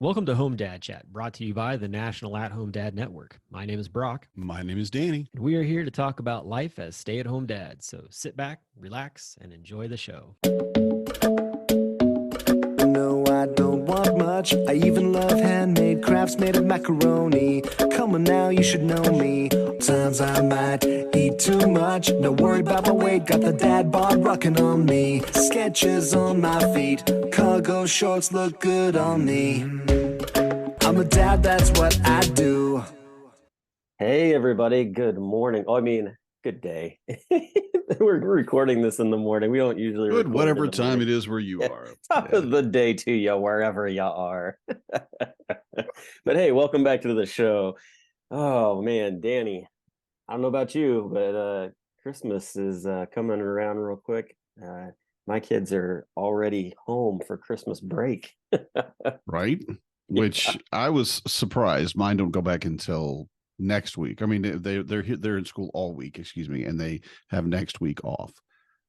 Welcome to Home Dad Chat, brought to you by the National At Home Dad Network. My name is Brock, My name is Danny. and we are here to talk about life as stay at home dads. So sit back, relax, and enjoy the show. No, I don't want much. I even love handmade crafts made of macaroni. Come on now, you should know me. Times I might eat too much. No worry about my weight, got the dad bod rocking on me. Sketches on my feet, cargo shorts look good on me. I'm a dad, that's what I do. Hey everybody, good morning. Good day. We're recording this in the morning. We don't usually Good, record whatever in the time morning. it is where you are. Top of the day to you, wherever you are. But hey, welcome back to the show. Oh man, Danny, I don't know about you, but Christmas is coming around real quick. My kids are already home for Christmas break. Right? Which I was surprised. Mine don't go back until next week. I mean, they're in school all week, excuse me, and they have next week off.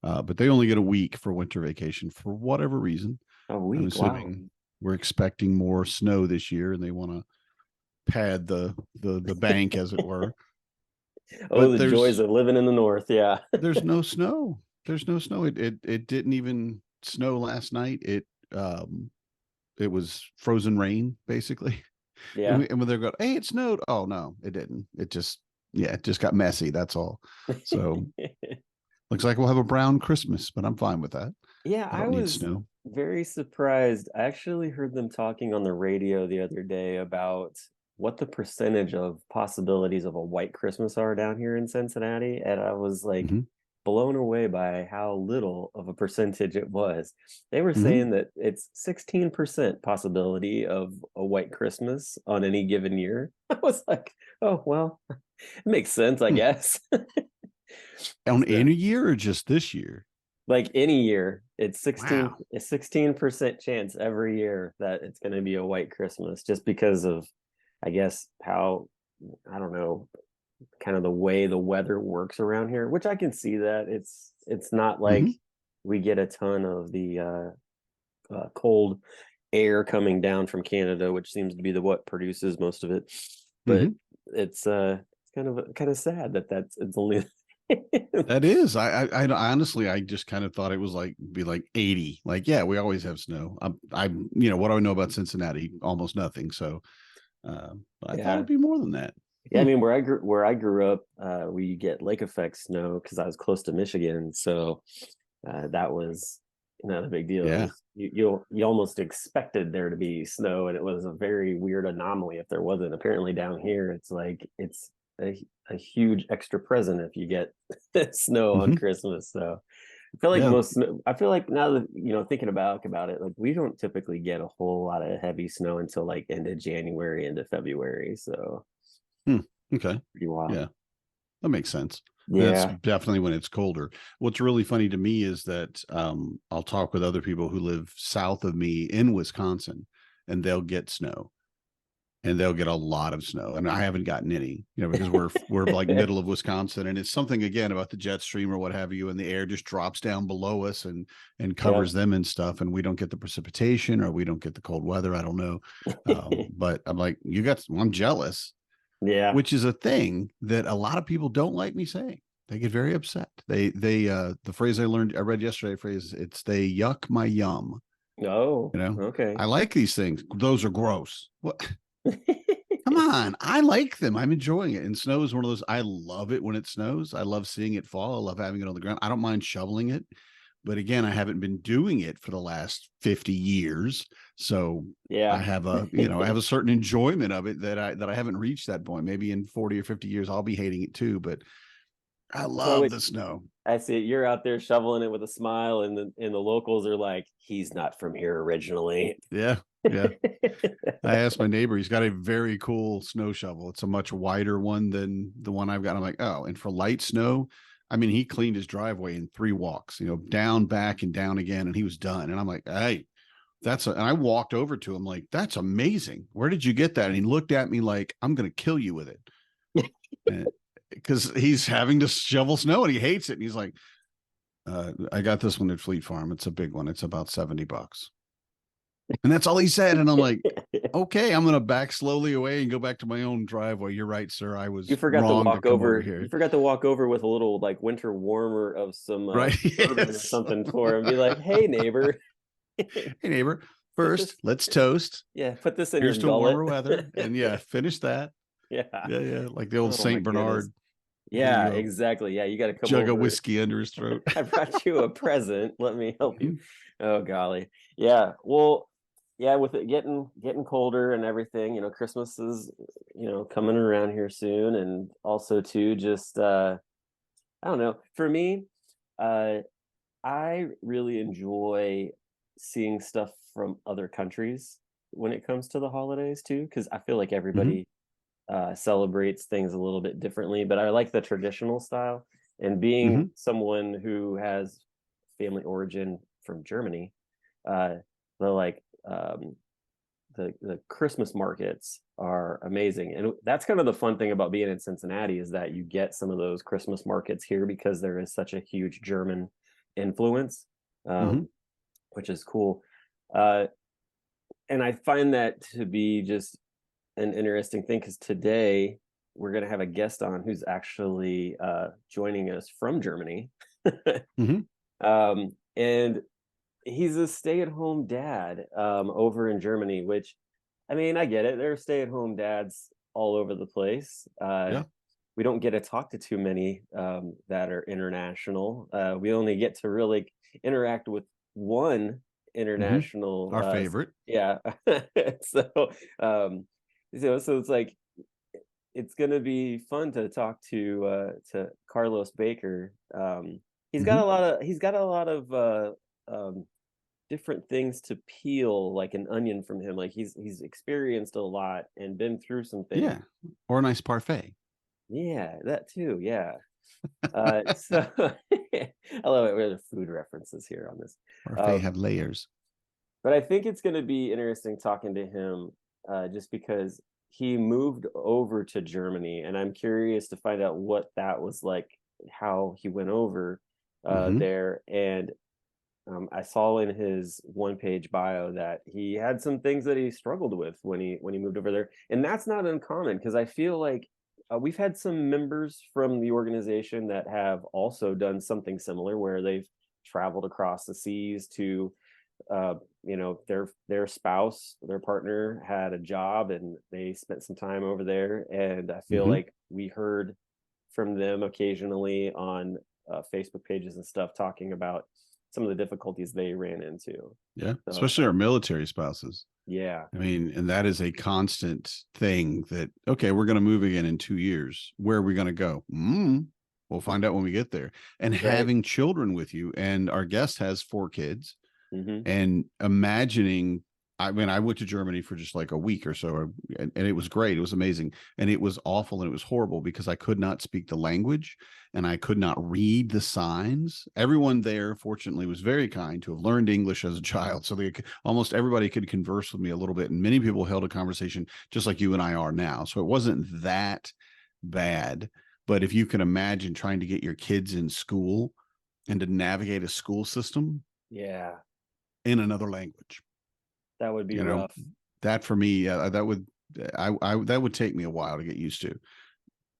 But they only get a week for winter vacation for whatever reason. A week, I'm assuming we're expecting more snow this year, and they want to pad the bank, as it were. Oh, But the joys of living in the north. Yeah. there's no snow. There's no snow. It didn't even snow last night. It was frozen rain, basically. Yeah. And when they're going, hey, it snowed. Oh no, it didn't. It just got messy. That's all. So looks like we'll have a brown Christmas, but I'm fine with that. Yeah, I I don't need was snow. very surprised. I actually heard them talking on the radio the other day about what the percentage of possibilities of a white Christmas are down here in Cincinnati. And I was like Mm-hmm. blown away by how little of a percentage it was. They were Mm-hmm. saying that it's 16% possibility of a white Christmas on any given year. I was like, oh, well, it makes sense, I guess. On So, any year or just this year? like any year, it's 16 Wow. a 16% chance every year that it's going to be a white Christmas, just because of, I guess, how, I don't know, kind of the way the weather works around here, which I can see that it's not like Mm-hmm. we get a ton of the cold air coming down from Canada, which seems to be the what produces most of it. But Mm-hmm. it's kind of sad that it's only That is. I honestly, I just kind of thought it was be like 80. Like, yeah, we always have snow. What do I know about Cincinnati? Almost nothing. So, I thought yeah. it'd be more than that. Yeah, I mean, where I grew up, we get lake effect snow because I was close to Michigan, so that was not a big deal. It Yeah. was, you almost expected there to be snow, and it was a very weird anomaly if there wasn't. Apparently, down here, it's like it's a huge extra present if you get snow on Mm-hmm. Christmas. So Yeah. I feel like now that thinking about it, like we don't typically get a whole lot of heavy snow until like end of January, into February. So Okay. pretty wild. Yeah. That makes sense. That's Yeah. definitely when it's colder. What's really funny to me is that I'll talk with other people who live south of me in Wisconsin, and they'll get snow, and they'll get a lot of snow, and I haven't gotten any, because we're like middle of Wisconsin, and it's something again about the jet stream or what have you, and the air just drops down below us and covers them and stuff, and we don't get the precipitation or we don't get the cold weather. I don't know, but I'm like, I'm jealous. Yeah. Which is a thing that a lot of people don't like me saying. They get very upset. The phrase I read yesterday, they yuck my yum. Oh, okay. I like these things. Those are gross. What? Come on. I like them. I'm enjoying it. And snow is one of those. I love it when it snows. I love seeing it fall. I love having it on the ground. I don't mind shoveling it. But again, I haven't been doing it for the last 50 years. So Yeah. I have I have a certain enjoyment of it that I haven't reached that point. Maybe in 40 or 50 years, I'll be hating it too. But I love the snow. I see you're out there shoveling it with a smile, and the locals are like, he's not from here originally. Yeah. Yeah. I asked my neighbor, he's got a very cool snow shovel. It's a much wider one than the one I've got. I'm like, oh, and for light snow, I mean, he cleaned his driveway in 3 walks, down, back, and down again, and he was done. And I'm like, hey, and I walked over to him like, that's amazing. Where did you get that? And he looked at me like, I'm going to kill you with it. Because he's having to shovel snow and he hates it. And he's like, I got this one at Fleet Farm. It's a big one. It's about $70. And that's all he said. And I'm like, okay, I'm going to back slowly away and go back to my own driveway. You're right, sir. I was You forgot to wrong to walk come over over. You here. forgot to walk over with a little like winter warmer of some Right. bourbon or Yes. something for him. Be like, hey neighbor, Hey, neighbor, put first, this. let's toast. Yeah, put this in your Here's to gullet. warmer weather. And yeah, finish that. Yeah. Yeah. Yeah. Like the old Oh my St. goodness. Bernard, Yeah, the exactly. Yeah, you got to come jug of over. whiskey under his throat. I brought you a present. Let me help you. Mhm. Oh golly. Yeah. Well, yeah, with it getting colder and everything, Christmas is, coming around here soon. And also too, just I don't know. For me, uh I really enjoy seeing stuff from other countries when it comes to the holidays too, because I feel like Mhm. everybody celebrates things a little bit differently, but I like the traditional style. And being Mhm. someone who has family origin from Germany, uh, the like the Christmas markets are amazing, and that's kind of the fun thing about being in Cincinnati is that you get some of those Christmas markets here because there is such a huge German influence, Mhm. um, which is cool. Uh, and I find that to be just an interesting thing because today we're going to have a guest on who's actually joining us from Germany. Mhm. And he's a stay-at-home dad over in Germany, which I mean, I get it. There are stay-at-home dads all over the place. Yeah. We don't get to talk to too many that are international. We only get to really interact with one Mhm. international. Our favorite. Yeah. so, um, so it's like it's gonna be fun to talk to Carlos Baker. Mhm. He's got a lot of um, different things to peel like an onion from him. Like he's experienced a lot and been through some things. Yeah. Or a nice parfait. Yeah, that too. Yeah. So I love it. We have food references here on this. Parfait Um, have layers. but I think it's going to be interesting talking to him, just because he moved over to Germany, and I'm curious to find out what that was like, how he went over Mhm. there, and I saw in his one-page bio that he had some things that he struggled with when he moved over there, and that's not uncommon because I feel like we've had some members from the organization that have also done something similar where they've traveled across the seas to, uh, their spouse, their partner had a job and they spent some time over there, and I feel Mhm. like we heard from them occasionally on Facebook pages and stuff talking about some of the difficulties they ran into. Yeah. So Especially our military spouses. yeah, I mean, and that is a constant thing that, okay, we're going to move again in 2 years. Where are we going to go? We'll find out when we get there. And right. having children with you, and our guest has 4 kids, Hmm. and imagining, I mean, I went to Germany for just like a week or so, and it was great. It was amazing. And it was awful and it was horrible because I could not speak the language and I could not read the signs. Everyone there, fortunately, was very kind to have learned English as a child. So almost everybody could converse with me a little bit. And many people held a conversation just like you and I are now. So it wasn't that bad. But if you can imagine trying to get your kids in school and to navigate a school system Yeah, in another language, that would be you know, rough. that for me, that would, I that would take me a while to get used to.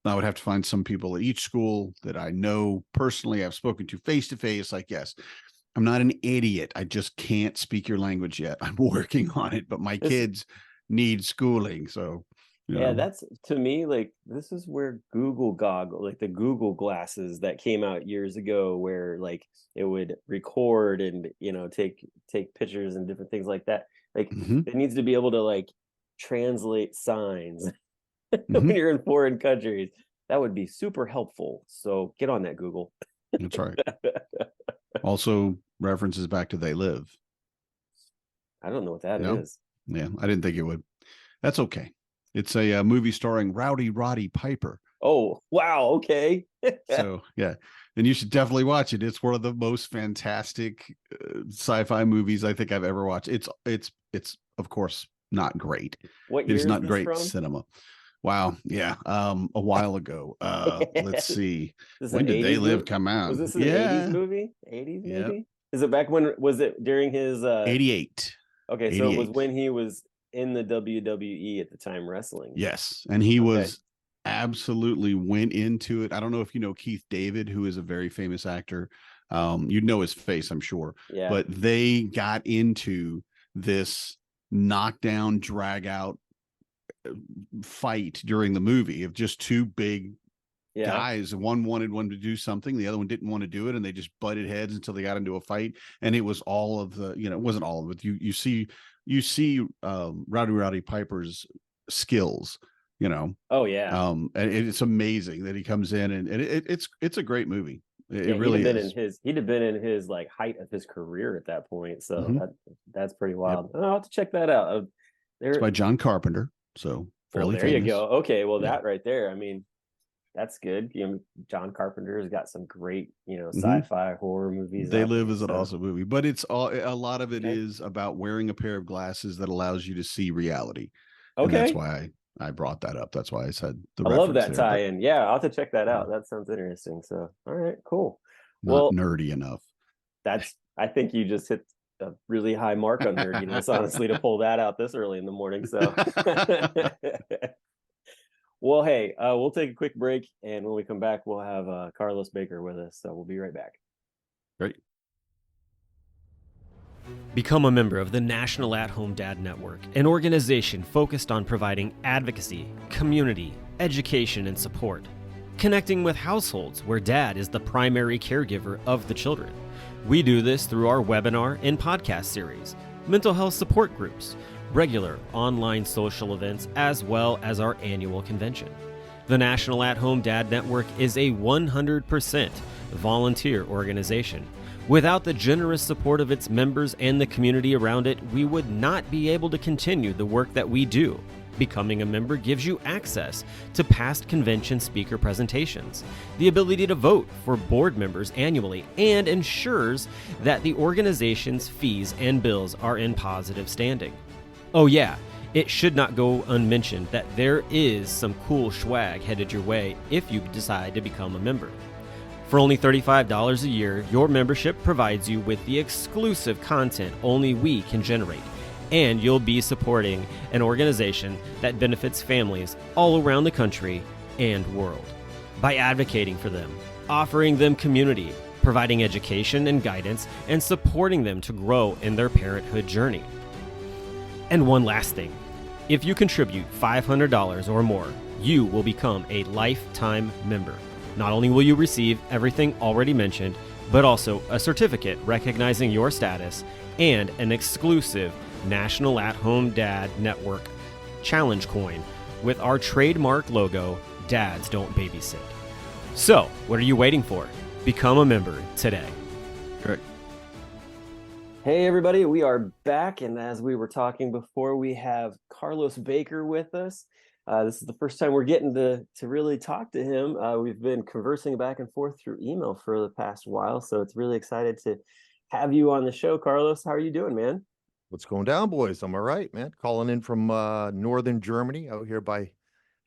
I would have to find some people at each school that I know personally, I've spoken to face to face. Like, yes, I'm not an idiot. I just can't speak your language yet. I'm working on it, but my This kids need schooling. So, Yeah, that's to me like this is where like the Google glasses that came out years ago, where like it would record and take pictures and different things like that. Like mhm, it needs to be able to like translate signs when mhm, you're in foreign countries. That would be super helpful. So get on that, Google. that's right. Also references back to They Live. I don't know what that No, is. yeah, I didn't think it would. That's okay. It's a movie starring Rowdy Roddy Piper. Oh, wow. Okay. So yeah, and you should definitely watch it. It's one of the most fantastic sci-fi movies I think I've ever watched. It's of course not great. What It is year is not this great from? cinema. Wow, yeah. A while ago. Let's Is see. this an When did They 80s Live movie? come out? Was this an 80s Yeah, movie? 80s yeah. maybe? Is it back when was it during his 88. Okay, so it was 88. when he was in the WWE at the time wrestling. Yes, and he Okay. was absolutely went into it. I don't know if you know Keith David, who is a very famous actor. You'd know his face, I'm sure. Yeah. But they got into this knockdown, drag out fight during the movie of just two big guys. One wanted one to do something, the other one didn't want to do it, and they just butted heads until they got into a fight. And it was all of the, it wasn't all of it. You see Rowdy Piper's skills, Oh yeah. and it's amazing that he comes in, and it's a great movie. It really is. He'd have been in his like height of his career at that point. So Mhm. that's pretty wild. Yep. I'll have to check that out. It's by John Carpenter, so fairly there famous. you go. Okay, well Yeah. that right there. I mean, that's good. John Carpenter has got some great, Mhm. sci-fi horror movies. They out Live there, is an so. awesome movie, but it's a lot of it Okay. is about wearing a pair of glasses that allows you to see reality. And that's Okay. why I brought that up. That's why I said the I love reference that there, but tie-in. Yeah, I'll have to check that out. That sounds interesting. So, all right, cool. not Well, nerdy enough. I think you just hit a really high mark on nerdiness, honestly, to pull that out this early in the morning. So, well, hey, we'll take a quick break, and when we come back, we'll have Carlos Baker with us. So we'll be right back. Great. Become a member of the National At-Home Dad Network, an organization focused on providing advocacy, community, education, and support, connecting with households where dad is the primary caregiver of the children. We do this through our webinar and podcast series, mental health support groups, regular online social events, as well as our annual convention. The National At-Home Dad Network is a 100% volunteer organization. Without the generous support of its members and the community around it, we would not be able to continue the work that we do. Becoming a member gives you access to past convention speaker presentations, the ability to vote for board members annually, and ensures that the organization's fees and bills are in positive standing. Oh yeah, it should not go unmentioned that there is some cool swag headed your way if you decide to become a member. For only $35 a year, your membership provides you with the exclusive content only we can generate, and you'll be supporting an organization that benefits families all around the country and world. By advocating for them, offering them community, providing education and guidance, and supporting them to grow in their parenthood journey. And one last thing, if you contribute $500 or more, you will become a lifetime member. Not only will you receive everything already mentioned, but also a certificate recognizing your status and an exclusive National At-Home Dad Network challenge coin with our trademark logo, Dads Don't Babysit. So, what are you waiting for? Become a member today. Correct. Hey everybody, we are back, and as we were talking before, we have Carlos Baker with us. This is the first time we're getting to really talk to him. We've been conversing back and forth through email for the past while, so it's really excited to have you on the show, Carlos. How are you doing, man? What's going down, boys? I'm all right, man. Calling in from northern Germany, out here by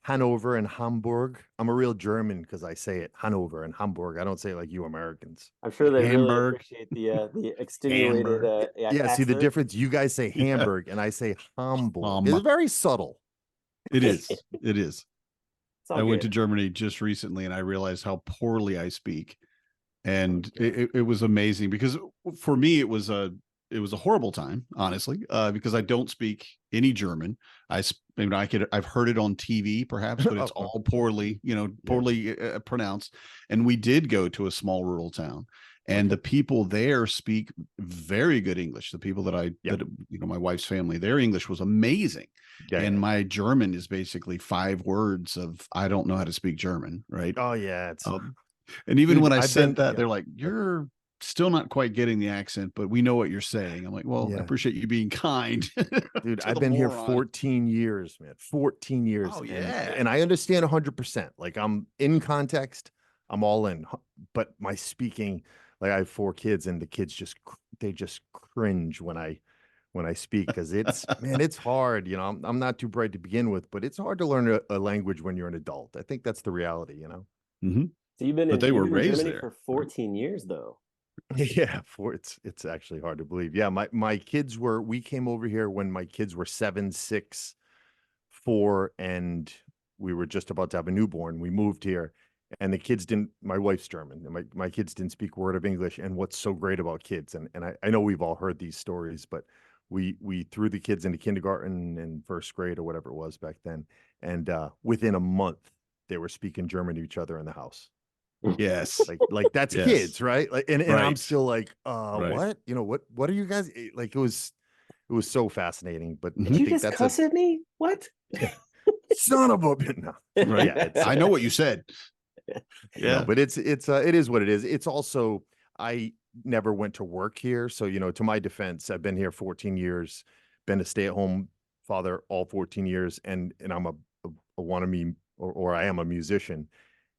Hanover and Hamburg. I'm a real German because I say it Hanover and Hamburg. I don't say it like you Americans. I'm sure they really Hamburg. appreciate the extenuated Yeah, see the accent. difference? You guys say Hamburg and I say Hamburg. It's very subtle. It is. It is. It's all I went to good. Germany just recently, and I realized how poorly I speak, and it was amazing because for me it was a horrible time, honestly, because I don't speak any German. I've heard it on TV perhaps, but it's all poorly, poorly pronounced. And we did go to a small rural town, and the people there speak very good English. The people that my wife's family, their English was amazing. And my German is basically 5 words of, I don't know how to speak German. Right. Oh yeah. It's and even dude, when I said that, they're like, you're still not quite getting the accent, but we know what you're saying. I'm like, well, I appreciate you being kind. Dude, I've been here 14 years, man. 14 years. Oh, yeah. And I understand 100%. Like, I'm in context, I'm all in. But my speaking, like, I have 4 kids, and the kids they just cringe when I speak, because it's man, it's hard. I'm not too bright to begin with, but it's hard to learn a language when you're an adult. I think that's the reality. Mm-hmm. So you've been But they were in raised Germany there for 14 years, though. Yeah, it's actually hard to believe. Yeah, my kids we came over here when my kids were 7, 6, 4, and we were just about to have a newborn. We moved here, and the kids didn't. My wife's German, and my kids didn't speak a word of English. And what's so great about kids, and I know we've all heard these stories, but we threw the kids into kindergarten and first grade or whatever it was back then, and within a month they were speaking German to each other in the house. Yes. Like that's Yes. kids, right? Like, and I'm Right. still like, Right. what? You know, what are you guys like? It was so fascinating, but Mhm. I Did you think just that's cuss at me? What? son of a no. Right. Yeah, it's I know what you said. no, Yeah. but it is what it is. It's also, I never went to work here, so to my defense, I've been here 14 years, been a stay-at-home father all 14 years, and I'm a wannabe, or I am a musician.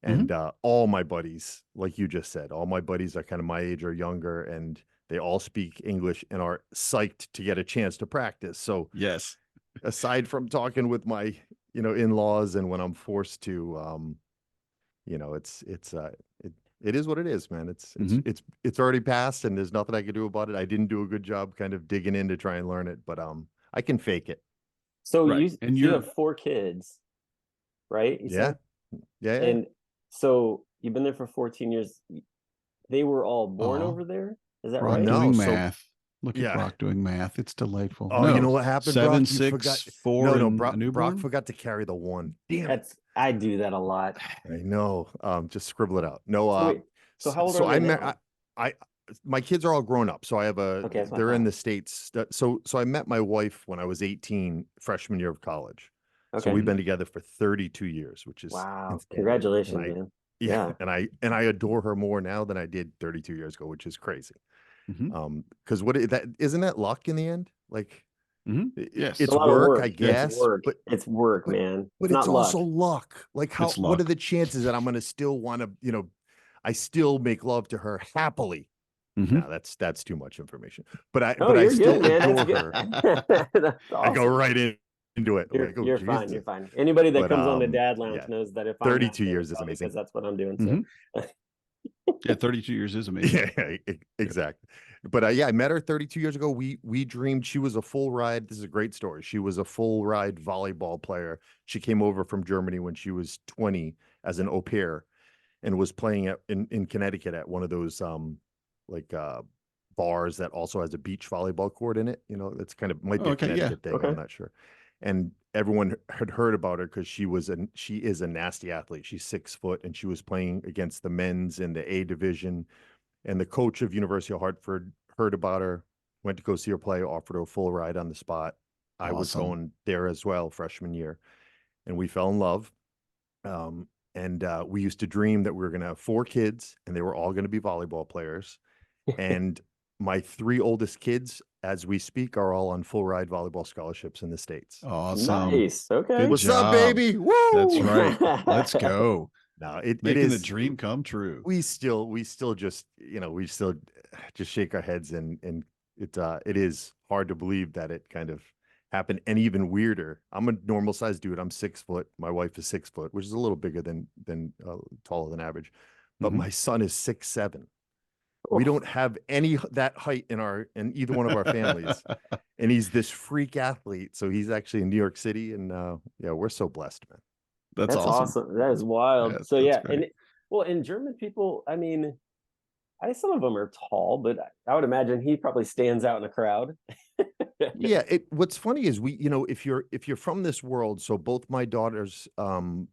And all my buddies, like you just said, all my buddies are kind of my age or younger, and they all speak English and are psyched to get a chance to practice. So Yes. aside from talking with my, in-laws, and when I'm forced to, it is what it is, man. It's already passed, and there's nothing I can do about it. I didn't do a good job kind of digging in to try and learn it, but I can fake it. So Right. And you you're have 4 kids, right? You Yeah. said? Yeah. And so you've been there for 14 years. They were all born Aw. over there? Is that Brock right? No, doing so math. Look at yeah. Brock doing math. It's delightful. Oh, No, you know what happened, 7, Brock? You 6, forgot. 4, No, and Brock, a newborn. forgot to carry the 1. Damn it. I do that a lot. I know. Just scribble it out. No, So wait, so how old so are they I met now? my kids are all grown up. So I have Okay, that's what I they're in thought. the States. So I met my wife when I was 18, freshman year of college. So Okay. we've been together for 32 years, which is Wow. insanity. And Congratulations, man. yeah, Yeah. and I adore her more now than I did 32 years ago, which is crazy. Mhm. Because that isn't that luck in the end? Like, Yes. It's it's a lot of work, work. I It's guess, work. but It's work, but man. but It's it's not also luck. luck. Like, It's what are luck. the chances that I'm going to still want to, I still make love to her happily? Mhm. No, that's too much information. But Oh, I you're still good, man. That's adore good. her. That's I go awesome. right into it. I'm like, oh You're fine. Jesus. You're fine. Anybody that But comes on the Dad Lounge yeah, knows that if I'm 32 asking, it's years is probably amazing. because that's what I'm doing. So Mhm. Yeah, 32 years is amazing. Yeah, exactly. But yeah, I met her 32 years ago. We dreamed she was a full ride. This is a great story. She was a full ride volleyball player. She came over from Germany when she was 20 as an au pair, and was playing in Connecticut at one of those like bars that also has a beach volleyball court in it. That's kind of might be Oh, a okay, yeah. Connecticut thing. Okay. I'm not sure. And everyone had heard about her because she is a nasty athlete. She's 6 foot, and she was playing against the men's in the A division. And the coach of University of Hartford heard about her, went to go see her play, offered her a full ride on the spot. I was Awesome. going there as well freshman year, and we fell in love. And we used to dream that we were going to have 4 kids, and they were all going to be volleyball players. And my 3 oldest kids, as we speak, are all on full ride volleyball scholarships in the States. Awesome. nice. Okay. Good What's up, job. baby? Woo! That's right. Let's go. No, it Making the is. dream come true. We still just, we still just shake our heads, and it is hard to believe that it kind of happened. And even weirder, I'm a normal sized dude. I'm 6 foot. My wife is 6 foot, which is a little bigger than taller than average. But Mhm. my son is 6'7". We don't have any that height in either one of our families, and he's this freak athlete. So he's actually in New York City, and yeah, we're so blessed, man. That's That's awesome. awesome. That is wild. Yes, So that's yeah, great. and German people, I mean, some of them are tall, but I would imagine he probably stands out in a crowd. Yeah, what's funny is if you're from this world, so both my daughters and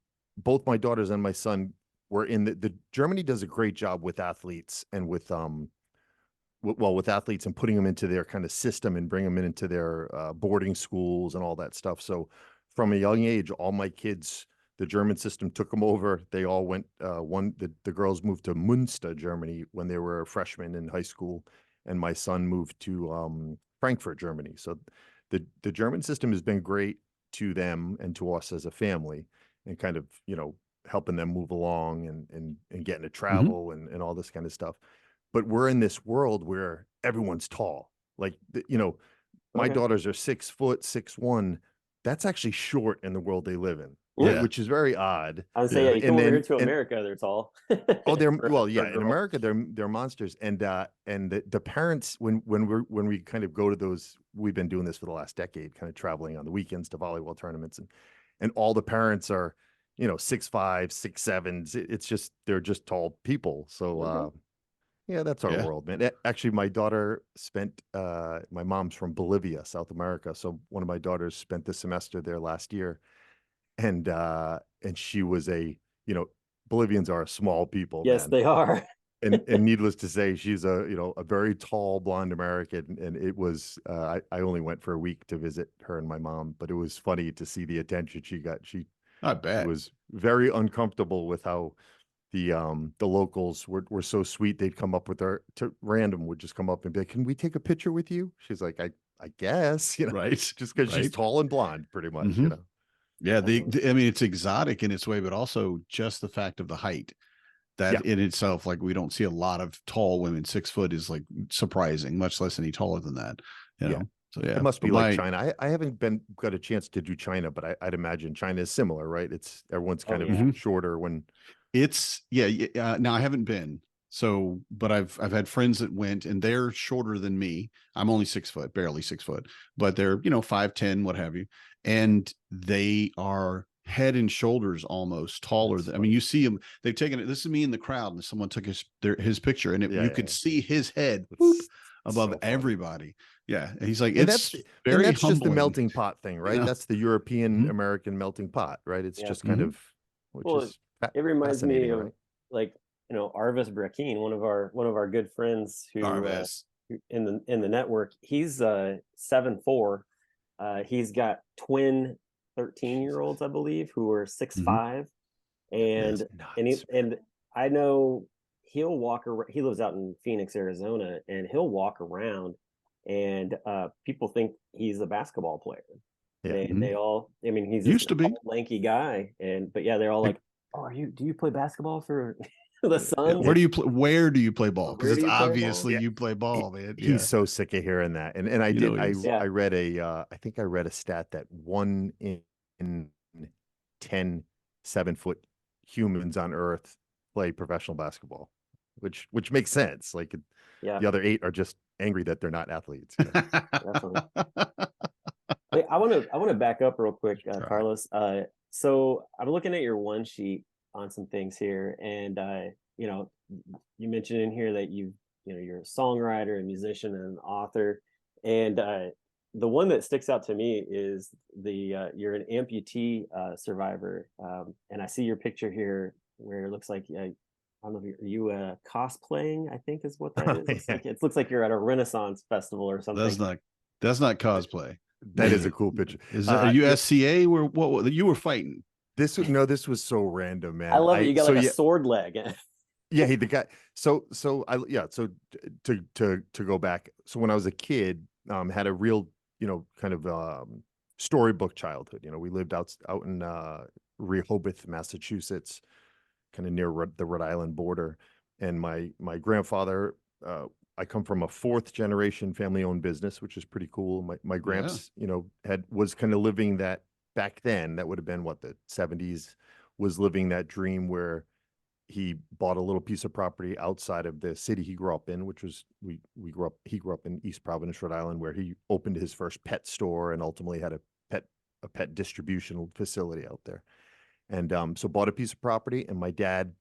my son were in the Germany does a great job with athletes, and with with athletes, and putting them into their kind of system and bring them into their boarding schools and all that stuff. So from a young age, all my kids, the German system took them over. They all went, the girls moved to Münster, Germany, when they were freshmen in high school. And my son moved to Frankfurt, Germany. So the German system has been great to them and to us as a family, and kind of, helping them move along, and getting to travel, and all this kind of stuff. But we're in this world where everyone's tall. Like, my Okay. daughters are 6 foot, 6'1". That's actually short in the world they live in. Yeah. which is very odd. I would say, yeah, you come And over here then to America, they're tall. oh, they're For- well, for yeah. a In girl. America, they're monsters, and the parents when we kind of go to those, we've been doing this for the last decade, kind of traveling on the weekends to volleyball tournaments, and all the parents are, 6'5", 6'7". It's just they're just tall people. So Okay. yeah, that's our Yeah. world, man. Actually, my daughter spent my mom's from Bolivia, South America, so one of my daughters spent the semester there last year, and she was Bolivians are small people, Yes, man. they are. And needless to say, she's a very tall blonde American, and it was I only went for a week to visit her and my mom, but it was funny to see the attention she got. She I bet. was very uncomfortable with how the locals were so sweet. They'd come up with her to random would just come up and be like, "Can we take a picture with you?" She's like, I guess, Right. just because she's Right. tall and blonde, pretty much, Mhm. Yeah, Definitely. I mean, it's exotic in its way, but also just the fact of the height Yeah. that in itself, like we don't see a lot of tall women. 6 foot is like surprising, much less any taller than that. You Yeah. know, so yeah, It must but be like China. I haven't got a chance to do China, but I'd imagine China is similar, right? It's everyone's Oh, kind of yeah. shorter when. It's now I haven't been so, but I've had friends that went and they're shorter than me. I'm only 6 foot, barely 6 foot, but they're 5'10", what have you, and they are head and shoulders almost taller That's than. I mean, funny. you see them. They've taken it. This is me in the crowd, and someone took his picture, and Yeah, you yeah, could yeah. see his head whoop, It's above so funny. everybody. Yeah, and he's like, And it's very just the humbling. melting pot thing, right? That's the European Mhm. American melting pot, right? It's Yeah. just kind Mhm. of, which Well, is it reminds me fascinating, of right? like Arvis Brakeen, one of our good friends Arvis. who in the network. He's 7'4". He's got twin 13-year-olds, I believe, who are six Mhm. five, That's and nuts, man. and I know he'll walk around. He lives out in Phoenix, Arizona, and he'll walk around, and people think he's a basketball player. Yeah. They all, I mean, he's this Used to be. tall, lanky guy, but yeah, they're all like, "Oh, do you play basketball for the Yeah, Suns? where Or do you play? Where do you play ball? Because where do it's you play ball?" obviously Yeah. you play ball, man. He's Yeah, so sick of hearing that. And I did, he is. Yeah, I read I think I read a stat that one in 10 7-foot humans on Earth play professional basketball, which makes sense. Like yeah, the other 8 are just angry that they're not athletes. definitely. Wait, I want to back up real quick, Try. Carlos. So I'm looking at your one sheet on some things here, and you know, you mentioned in here that you're a songwriter, a musician, and an author, and the one that sticks out to me is you're an amputee survivor, and I see your picture here where it looks like I don't know if you cosplaying, I think is what that is. Yeah. It looks like you're at a Renaissance festival or something. That's not cosplay. That is a cool picture. Is it a Yeah, USCA where what you were fighting? this was so random, I man. love it. You got So like a yeah, sword leg. yeah, the guy. So to go back. So when I was a kid, had a real, kind of storybook childhood. We lived out in Rehoboth, Massachusetts, kind of near the Rhode Island border. And my grandfather, I come from a fourth generation family owned business, which is pretty cool. My Yeah. gramps, was kind of living that back then. That would have been what, the 70s, was living that dream where he bought a little piece of property outside of the city he grew up in, which was he grew up in East Providence, Rhode Island, where he opened his first pet store and ultimately had a pet distribution facility out there. And so bought a piece of property, and my dad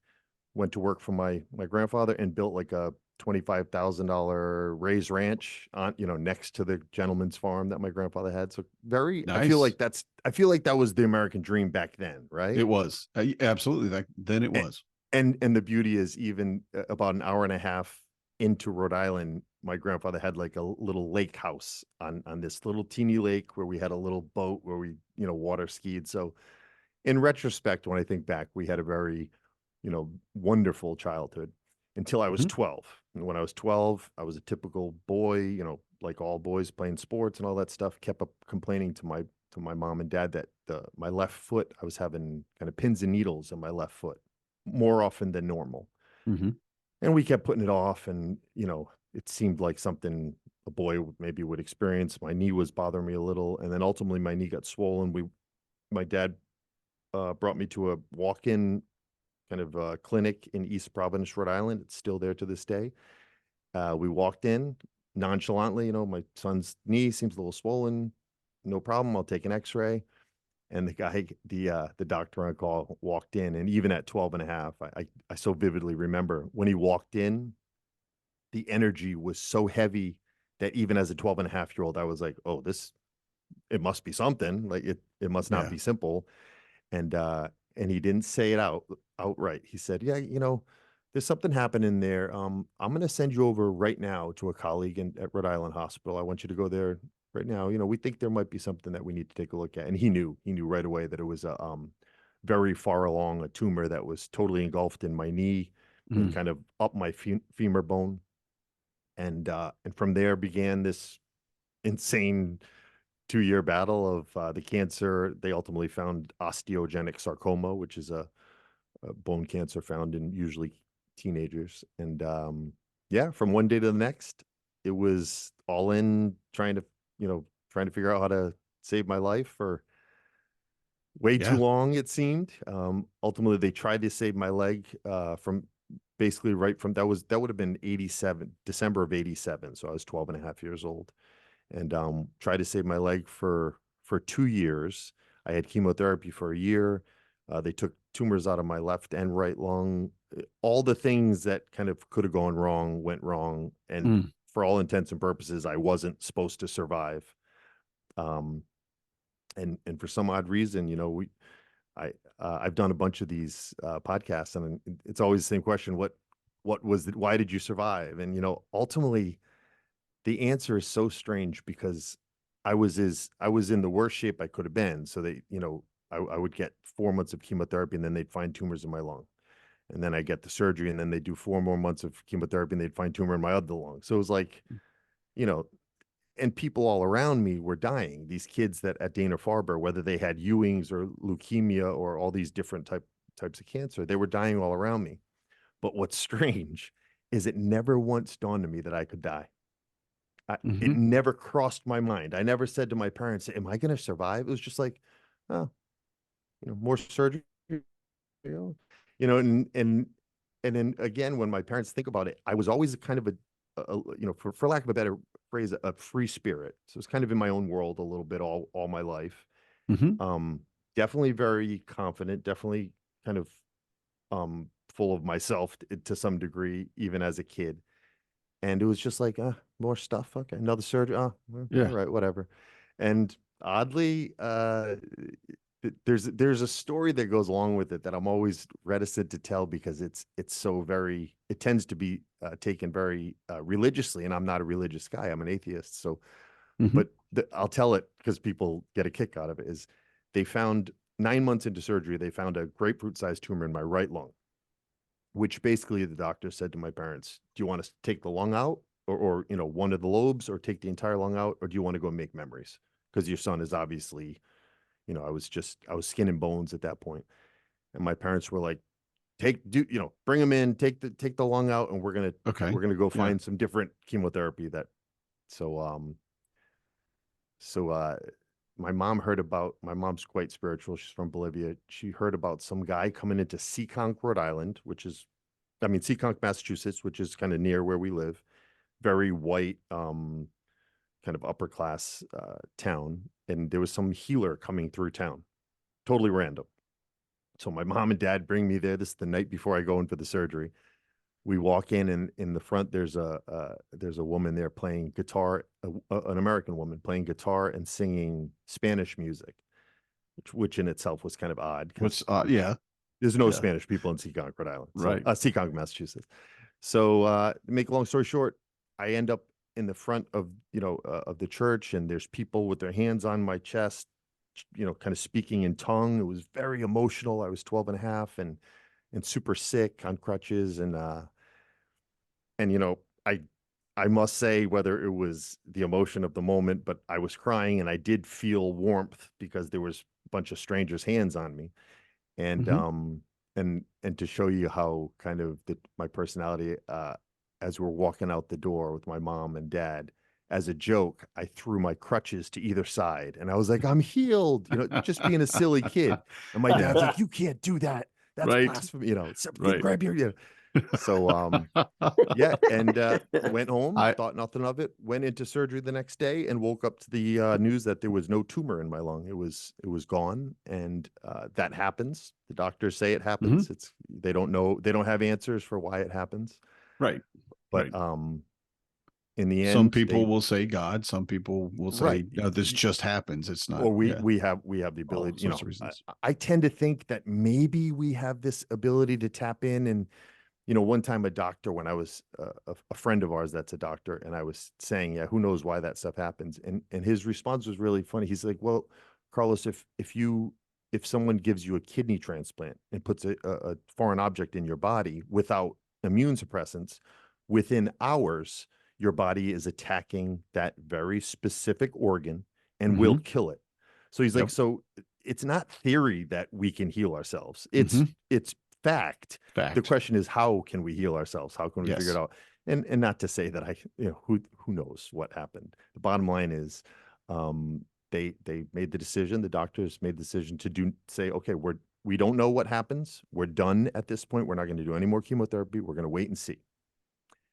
went to work for my grandfather and built like a $25,000 raised ranch on, next to the gentleman's farm that my grandfather had. So I feel Nice. like that was the American dream back then, right? It was absolutely then it was. And the beauty is, even about an hour and a half into Rhode Island, my grandfather had like a little lake house on this little teeny lake where we had a little boat where we, water skied. So in retrospect, when I think back, we had a very, wonderful childhood until I was Mhm. 12. And when I was 12, I was a typical boy, like all boys, playing sports and all that stuff. Kept up complaining to my mom and dad that my left foot, I was having kind of pins and needles in my left foot more often than normal. Mhm. And we kept putting it off, and it seemed like something a boy maybe would experience. My knee was bothering me a little, and then ultimately my knee got swollen. My dad brought me to a walk-in kind of clinic in East Providence, Rhode Island. It's still there to this day. We walked in nonchalantly, you know, my son's knee seems a little swollen. No problem. I'll take an x-ray. And the guy, the doctor on call walked in, and even at 12 and a half, I so vividly remember when he walked in, the energy was so heavy that even as a 12 and a half year old, I was like, oh, it must be something. Like it must not Yeah. be simple. And he didn't say it outright. He said, yeah, you know, there's something happening there. I'm going to send you over right now to a colleague at Rhode Island Hospital. I want you to go there right now. You know, we think there might be something that we need to take a look at. And he knew right away that it was a very far along, a tumor that was totally engulfed in my knee and kind of up my femur bone. And from there began this insane 2-year battle of the cancer. They ultimately found osteogenic sarcoma, which is a bone cancer found in usually teenagers. And yeah, from one day to the next, it was all in trying to figure out how to save my life for way too Yeah. long, it seemed. Ultimately, they tried to save my leg from basically right from that would have been 87, December of 87. So I was 12 and a half years old, and tried to save my leg for 2 years. I had chemotherapy for a year. They took tumors out of my left and right lung. All the things that kind of could have gone wrong went wrong. And for all intents and purposes, I wasn't supposed to survive. And for some odd reason, you know, I've done a bunch of these podcasts, and it's always the same question: why did you survive? And you know, ultimately, the answer is so strange because I was in the worst shape I could have been. So I would get 4 months of chemotherapy, and then they'd find tumors in my lung, and then I get the surgery, and then they do 4 more months of chemotherapy, and they'd find tumor in my other lung. So it was like, you know, and people all around me were dying. These kids that at Dana-Farber, whether they had Ewing's or leukemia or all these different types of cancer, they were dying all around me. But what's strange is it never once dawned on me that I could die. It never crossed my mind. I never said to my parents, am I going to survive? It was just like, oh, you know, more surgery, and then again, when my parents think about it, I was always kind of for lack of a better phrase, a free spirit. So it's kind of in my own world a little bit all my life. Definitely very confident, definitely kind of full of myself to some degree, even as a kid. And it was just like, more stuff. Okay, another surgery. Yeah. All right, whatever. And oddly, there's a story that goes along with it that I'm always reticent to tell because it tends to be taken very religiously, and I'm not a religious guy. I'm an atheist. So, but I'll tell it because people get a kick out of it. Is they found 9 months into surgery, they found a grapefruit-sized tumor in my right lung, which basically the doctor said to my parents, do you want to take the lung out or you know, one of the lobes, or take the entire lung out, or do you want to go make memories? Because your son is obviously, you know, I was skin and bones at that point. And my parents were like, bring him in, take the lung out, and we're gonna go find some different chemotherapy my mom's quite spiritual. She's from Bolivia. She heard about some guy coming into Seekonk, Rhode Island, Seekonk, Massachusetts, which is kind of near where we live. Very white, kind of upper class town. And there was some healer coming through town, totally random. So my mom and dad bring me there. This is the night before I go in for the surgery. We walk in, and in the front there's a woman there playing guitar, an American woman playing guitar and singing Spanish music, which in itself was kind of odd. Yeah. There's no Spanish people in Seekonk, Rhode Island, Right. Seekonk, Massachusetts. So to make a long story short, I end up in the front of of the church, and there's people with their hands on my chest, kind of speaking in tongue. It was very emotional. I was 12 and a half and super sick on crutches. And I must say, whether it was the emotion of the moment, but I was crying, and I did feel warmth because there was a bunch of strangers' hands on me. And and to show you how kind of my personality, as we're walking out the door with my mom and dad, as a joke, I threw my crutches to either side and I was like, I'm healed, just being a silly kid. And my dad's like, you can't do that. That's Right. blasphemy, Right. grab your. So, yeah. And went home, I thought nothing of it, went into surgery the next day and woke up to the news that there was no tumor in my lung. It was gone. And that happens. The doctors say it happens. They don't know. They don't have answers for why it happens. right. But Right. in the Some end, people will say God. Some people will say, right. no, this just happens. It's not. Or Yeah. we have the All ability, sorts of reasons. I tend to think that maybe we have this ability to tap in. And one time a doctor, when I was a friend of ours that's a doctor, and I was saying, yeah, who knows why that stuff happens, and his response was really funny. He's like, well, Carlos, if someone gives you a kidney transplant and puts a foreign object in your body without immune suppressants, within hours your body is attacking that very specific organ and will kill it. So he's like, Yep. so it's not theory that we can heal ourselves. It's fact. The question is, how can we heal ourselves? How can we figure it out? And not to say that who knows what happened. The bottom line is, they made the decision. The doctors made the decision to say, okay, we don't know what happens. We're done at this point. We're not going to do any more chemotherapy. We're going to wait and see.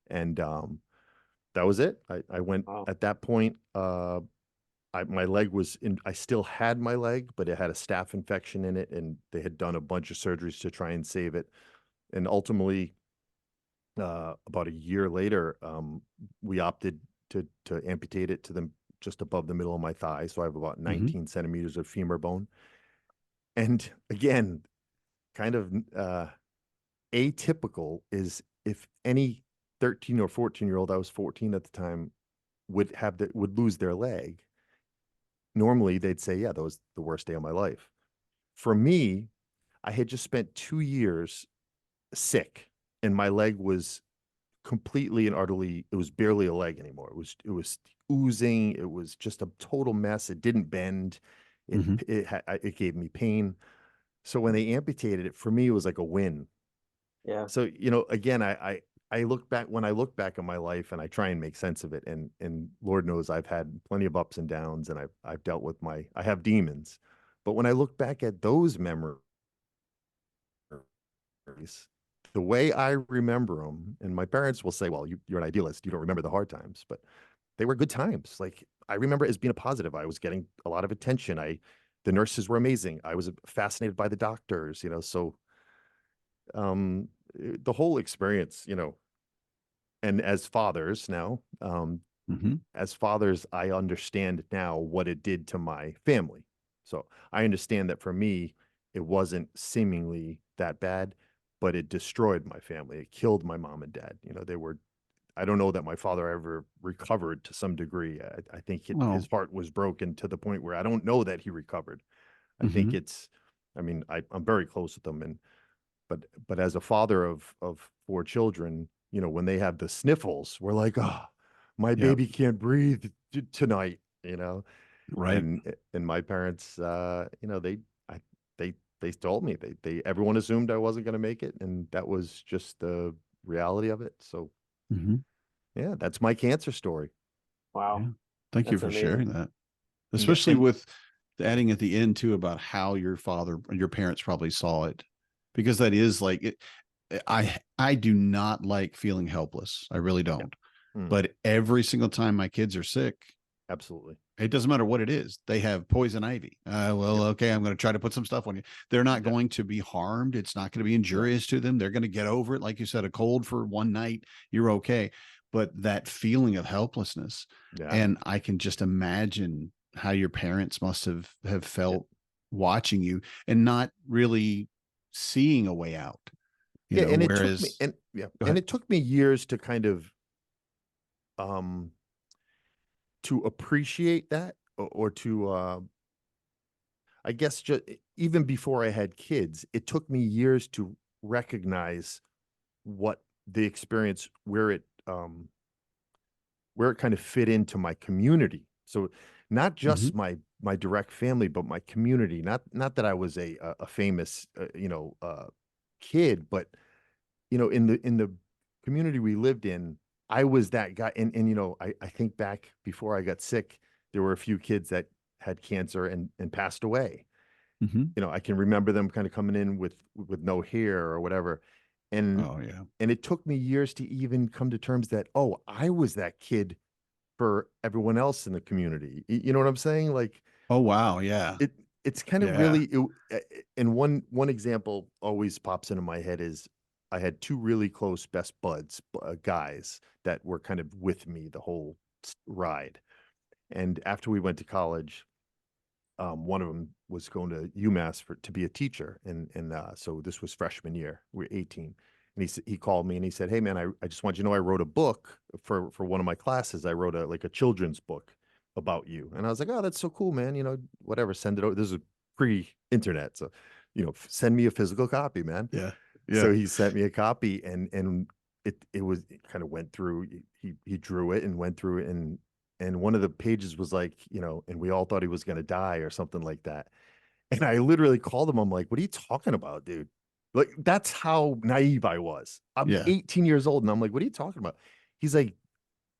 And that was it. I went at that point. My leg was in, I still had my leg, but it had a staph infection in it, and they had done a bunch of surgeries to try and save it. And ultimately, about a year later, we opted to amputate it to them just above the middle of my thigh. So I have about 19 centimeters of femur bone. And again, kind of atypical is if any 13 or 14-year-old, I was 14 at the time, would lose their leg. Normally they'd say, yeah, that was the worst day of my life. For me, I had just spent 2 years sick, and my leg was completely and utterly, it was barely a leg anymore. It was oozing. It was just a total mess. It didn't bend. It gave me pain. So when they amputated it, for me, it was like a win. Yeah. So, again, I look back, when I look back on my life and I try and make sense of it, and Lord knows I've had plenty of ups and downs, and I've dealt with I have demons. But when I look back at those memories, the way I remember them, and my parents will say, well, you're an idealist. You don't remember the hard times, but they were good times. Like, I remember it as being a positive. I was getting a lot of attention. The nurses were amazing. I was fascinated by the doctors, so, the whole experience, and as fathers now, as fathers, I understand now what it did to my family. So I understand that for me, it wasn't seemingly that bad, but it destroyed my family. It killed my mom and dad. I don't know that my father ever recovered to some degree. I think his heart was broken to the point where I don't know that he recovered. I think I'm very close with them. But as a father of 4 children, when they have the sniffles, we're like, oh, my baby can't breathe tonight, Right. And my parents, they told me everyone assumed I wasn't going to make it, and that was just the reality of it. So, yeah, that's my cancer story. Wow. Yeah. Thank you That's for amazing. sharing that, especially with adding at the end too about how your parents probably saw it, because that is like it. I do not like feeling helpless. I really don't. But every single time my kids are sick, absolutely, it doesn't matter what it is. They have poison ivy. Okay, I'm going to try to put some stuff on you. They're not going to be harmed. It's not going to be injurious to them. They're going to get over it. Like you said, a cold for one night, you're okay. But that feeling of helplessness, and I can just imagine how your parents must have felt watching you and not really seeing a way out. And it took me years to kind of to appreciate that, or to I guess just even before I had kids, it took me years to recognize what the experience, where it kind of fit into my community. So not just my direct family, but my community. Not that I was a famous kid, but in the community we lived in, I was that guy. And, you know, I think back before I got sick, there were a few kids that had cancer and passed away. Mhm. You know, I can remember them kind of coming in with no hair or whatever. And, Oh yeah. and it took me years to even come to terms that, oh, I was that kid for everyone else in the community. You know what I'm saying? Like Oh wow. Yeah. it, it's kind of Yeah. really, and one example always pops into my head is I had two really close best buds, guys that were kind of with me the whole ride. And after we went to college, one of them was going to UMass to be a teacher, and so this was freshman year. We are 18, and he called me and he said, "Hey man, I just want you to know I wrote a book for one of my classes. I wrote a children's book about you." And I was like, "Oh, that's so cool, man. You know, whatever. Send it over." This is pre-internet, so you know, send me a physical copy, man. Yeah. Yeah. So he sent me a copy, and it kind of went through. He drew it and went through it, and one of the pages was like, you know, and we all thought he was going to die or something like that. And I literally called him. I'm like, "What are you talking about, dude?" Like that's how naive I was. I'm Yeah. 18 years old, and I'm like, "What are you talking about?" He's like,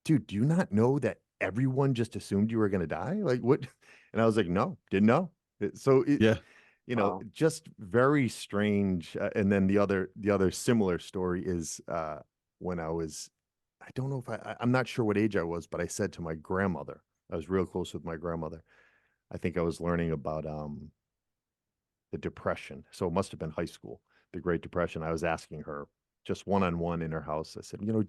"Dude, do you not know that everyone just assumed you were going to die? Like what?" And I was like, "No, didn't know." So it, Yeah. you know, Wow. just very strange. And then the other similar story is when I was, I don't know if I'm not sure what age I was, but I said to my grandmother, I was real close with my grandmother. I think I was learning about the Depression, so it must have been high school, the Great Depression. I was asking her just one on one in her house. I said, you know,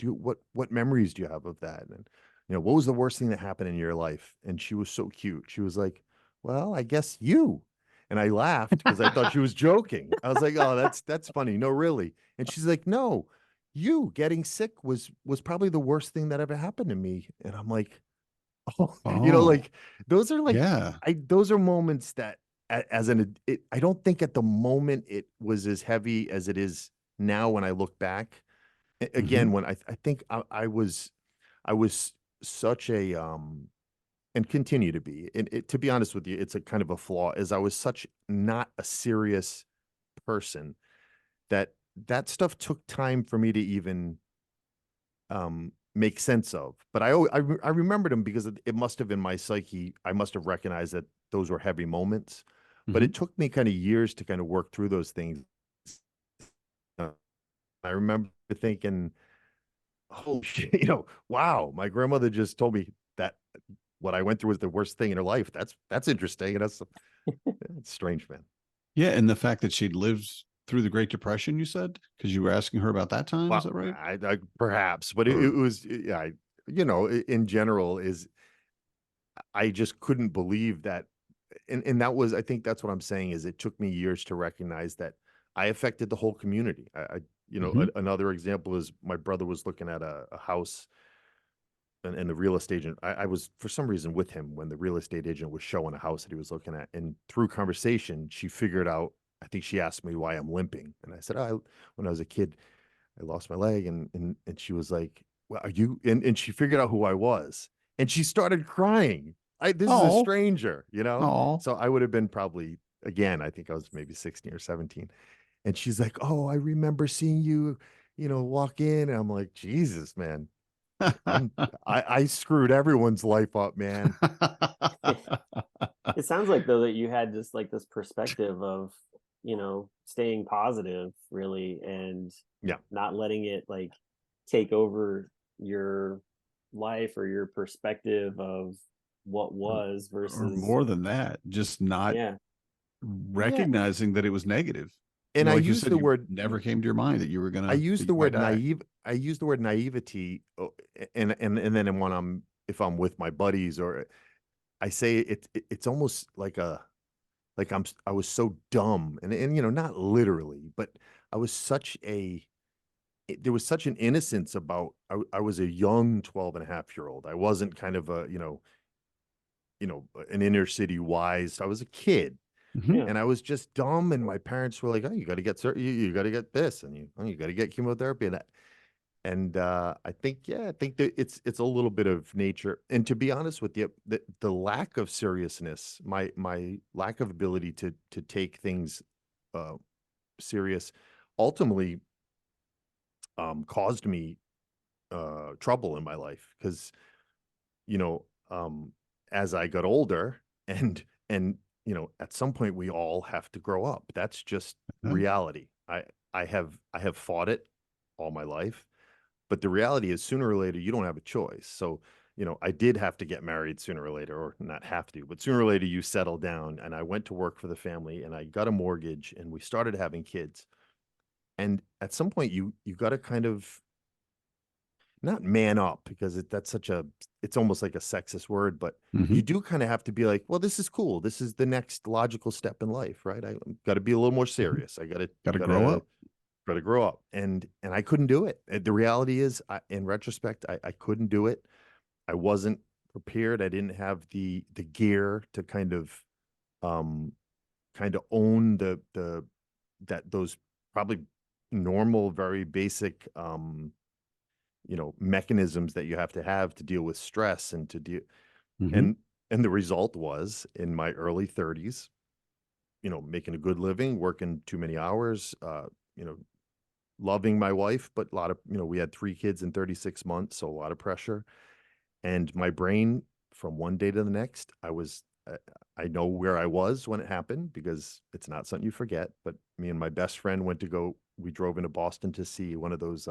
what memories do you have of that? And you know, what was the worst thing that happened in your life? And she was so cute. She was like, "Well, I guess you." And I laughed because I thought she was joking. I was like, "Oh, that's funny." No, really. And she's like, "No, you getting sick was probably the worst thing that ever happened to me." And I'm like, "Oh, you know, Oh like those are like yeah. those are moments that as I don't think at the moment it was as heavy as it is now when I look back. Mhm. Again, when I think I was such a and continue to be, and to be honest with you, it's a kind of a flaw, is I was such not a serious person that that stuff took time for me to even make sense of. But I remembered them because it must have in my psyche, I must have recognized that those were heavy moments. But Mhm. it took me kind of years to kind of work through those things. Uh, I remember thinking, "Oh shit, you know, wow, my grandmother just told me that what I went through was the worst thing in her life. That's interesting." And that's strange, man. Yeah, and the fact that she'd lived through the Great Depression, you said, because you were asking her about that time, is Well, that right? I perhaps, but it Or was, yeah, you know, in general is I just couldn't believe that. And that was, I think that's what I'm saying is it took me years to recognize that I affected the whole community. You know, Mhm. another example is my brother was looking at a house, and the real estate agent, I was for some reason with him when the real estate agent was showing a house that he was looking at. And through conversation, she figured out, I think she asked me why I'm limping. And I said, "Oh, when I was a kid, I lost my leg." And she was like, "Well, are you?" And she figured out who I was, and she started crying. This is a Oh, stranger, you know. oh. So I would have been probably, again, I think I was maybe 16 or 17. And she's like, "Oh, I remember seeing you, you know, walk in." And I'm like, "Jesus, man, I'm I screwed everyone's life up, man." It sounds like though that you had just like this perspective of, staying positive really and Yeah, not letting it like take over your life or your perspective of what or, was or versus more than that, just not yeah. yeah. recognizing that it was negative. And I Like you use said, the you word never came to your mind that you were I gonna use that the you might word die. naive. I use the word naivety, and then when if I'm with my buddies, or I say it's almost like I was so dumb, and you know, not literally, but I was such a there was such an innocence about I was a young 12 and a half year old. I wasn't kind of a, an inner city wise. I was a kid, Mhm. Yeah. and I was just dumb. And my parents were like, "Oh, you got to get you got to get this, and you got to get chemotherapy." And I think, yeah, I think that it's a little bit of nature. And to be honest with you, the lack of seriousness, my lack of ability to take things uh, serious, ultimately caused me trouble in my life because, you know, as I got older and you know, at some point we all have to grow up. That's just Yeah. reality. I have fought it all my life, but the reality is sooner or later you don't have a choice. So, you know, I did have to get married sooner or later, or not have to, but sooner or later you settle down. And I went to work for the family and I got a mortgage and we started having kids. And at some point you got to kind of not man up because that's such a, it's almost like a sexist word, but you Mhm. do kind of have to be like, well, this is cool. This is the next logical step in life, right? I got to be a little more serious. I got to Got to grow up. got to grow up, and I couldn't do it. The reality is, in retrospect, I couldn't do it. I wasn't prepared. I didn't have the gear to um kind of own the that those probably normal, very basic you know, mechanisms that you have to deal with stress and to deal Mhm. and the result was in my early 30s, you know, making a good living, working too many hours, you know, loving my wife, but a lot of, you know, we had 3 kids in 36 months, so a lot of pressure. And my brain, from one day to the next, I know where I was when it happened because it's not something you forget. But me and my best friend we drove into Boston to see one of those,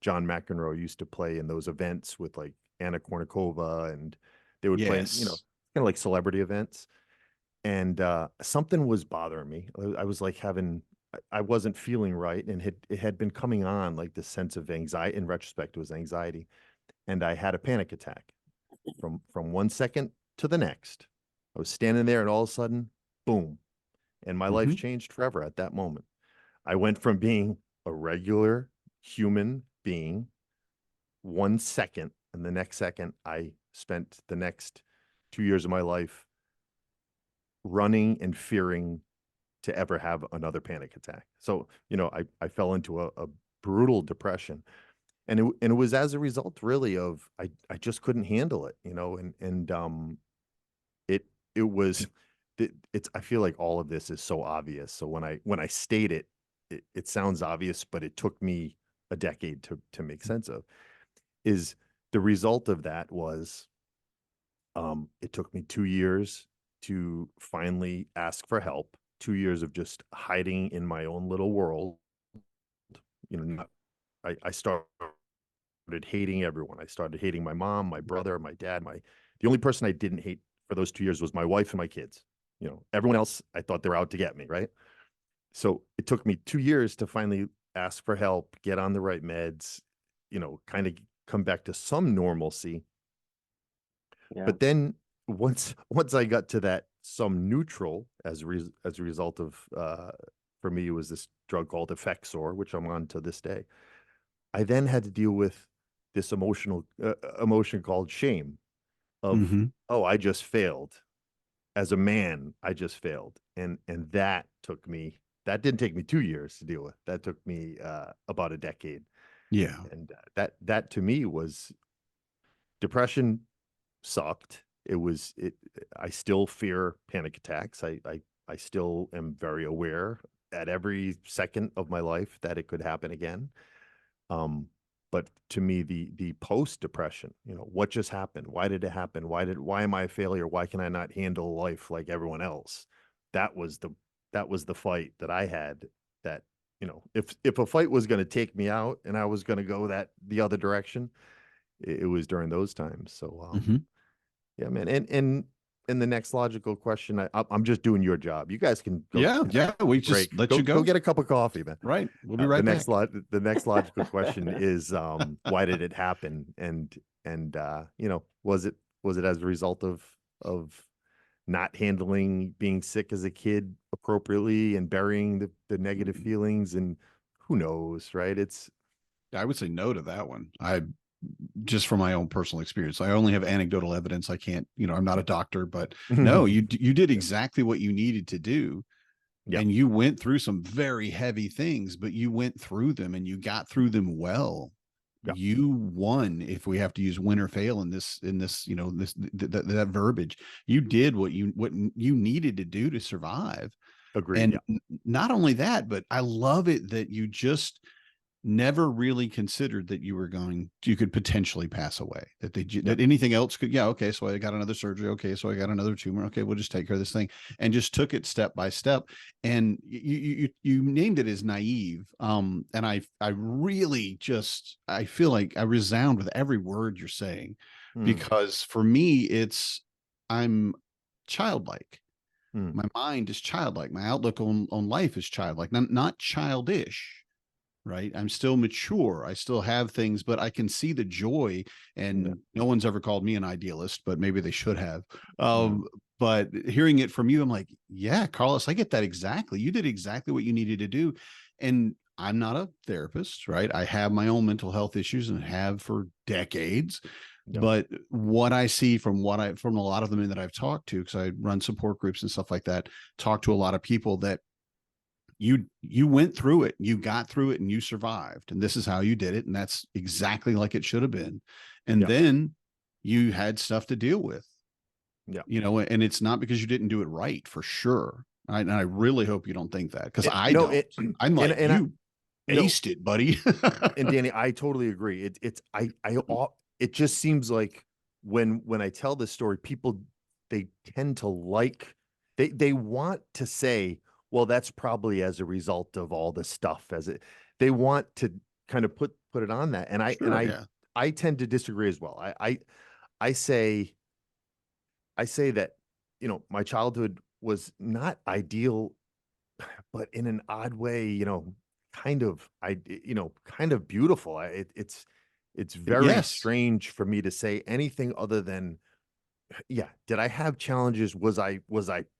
John McEnroe used to play in those events with like Anna Kournikova, and they would play in, you know, Yes. kind of like celebrity events. And something was bothering me. I was like I wasn't feeling right, and it had been coming on like this sense of anxiety. In retrospect, it was anxiety, and I had a panic attack from 1 second to the next. I was standing there, and all of a sudden, boom, and my life Mhm. changed forever at that moment. I went from being a regular human being 1 second, and the next second, I spent the next 2 years of my life running and fearing to ever have another panic attack. So, you know, I fell into a brutal depression. And it was as a result really of I just couldn't handle it, you know, and it it was it's I feel like all of this is so obvious. So when I state it, it sounds obvious, but it took me a decade to make sense of. Is the result of that was it took me 2 years to finally ask for help, 2 years of just hiding in my own little world. You know, I started hating everyone. I started hating my mom, my brother, my dad. The only person I didn't hate for those 2 years was my wife and my kids. You know, everyone else, I thought they were out to get me, right? So it took me 2 years to finally ask for help, get on the right meds, you know, kind of come back to some normalcy. Yeah. But then once I got to that some neutral as a result of for me it was this drug called Effexor, which I'm on to this day. I then had to deal with this emotion called shame of, Mhm. oh, I just failed. As a man, I just failed. And that didn't take me 2 years to deal with. That took me about a decade. Yeah. And that to me was depression sucked. I still fear panic attacks. I still am very aware at every second of my life that it could happen again. Um, but to me, the post depression, you know, what just happened? Why did it happen? Why am I a failure? Why can I not handle life like everyone else? That was the fight that I had. That, you know, if a fight was going to take me out and I was going to go the other direction, it was during those times. So Mhm. yeah, man. And the next logical question, I'm just doing your job. You guys can go Yeah. have Yeah. We a break. just let Go you go go. get a cup of coffee, man. Right. We'll be right back. The next logical question is why did it happen? And you know, was it as a result of not handling being sick as a kid appropriately and burying the negative feelings? And who knows, right? It's I would say no to that one. I just from my own personal experience. I only have anecdotal evidence. I can't, I'm not a doctor, but no, you did Yeah. exactly what you needed to do. Yeah. And you went through some very heavy things, but you went through them and you got through them well. Yeah. You won, if we have to use win or fail in this, that verbiage. You did what you needed to do to survive. Agreed. And Yeah. not only that, but I love it that you just never really considered that you could potentially pass away, that anything else could. Yeah. Okay. So I got another surgery. Okay. So I got another tumor. Okay. We'll just take care of this thing, and just took it step by step. And you named it as naive. And I really I feel like I resound with every word you're saying, because for me, I'm childlike. My mind is childlike. My outlook on life is childlike, not childish, right? I'm still mature. I still have things, but I can see the joy. And no one's ever called me an idealist, but maybe they should have. But hearing it from you, I'm like, yeah, Carlos, I get that exactly. You did exactly what you needed to do. And I'm not a therapist, right? I have my own mental health issues and have for decades. But what I see from from a lot of the men that I've talked to, because I run support groups and stuff like that, talk to a lot of people that you went through it, you got through it, and you survived, and this is how you did it, and that's exactly like it should have been. And then you had stuff to deal with, and it's not because you didn't do it right, for sure. And I really hope you don't think that, because I don't. I'm like, you aced it, buddy. And Danny, I totally agree. It just seems like when I tell this story, people, they tend to they want to say, well, that's probably as a result of all the stuff, they want to kind of put it on that. And I tend to disagree as well. I say that, my childhood was not ideal, but in an odd way, kind of beautiful. It's very strange for me to say anything other than, did I have challenges? Was I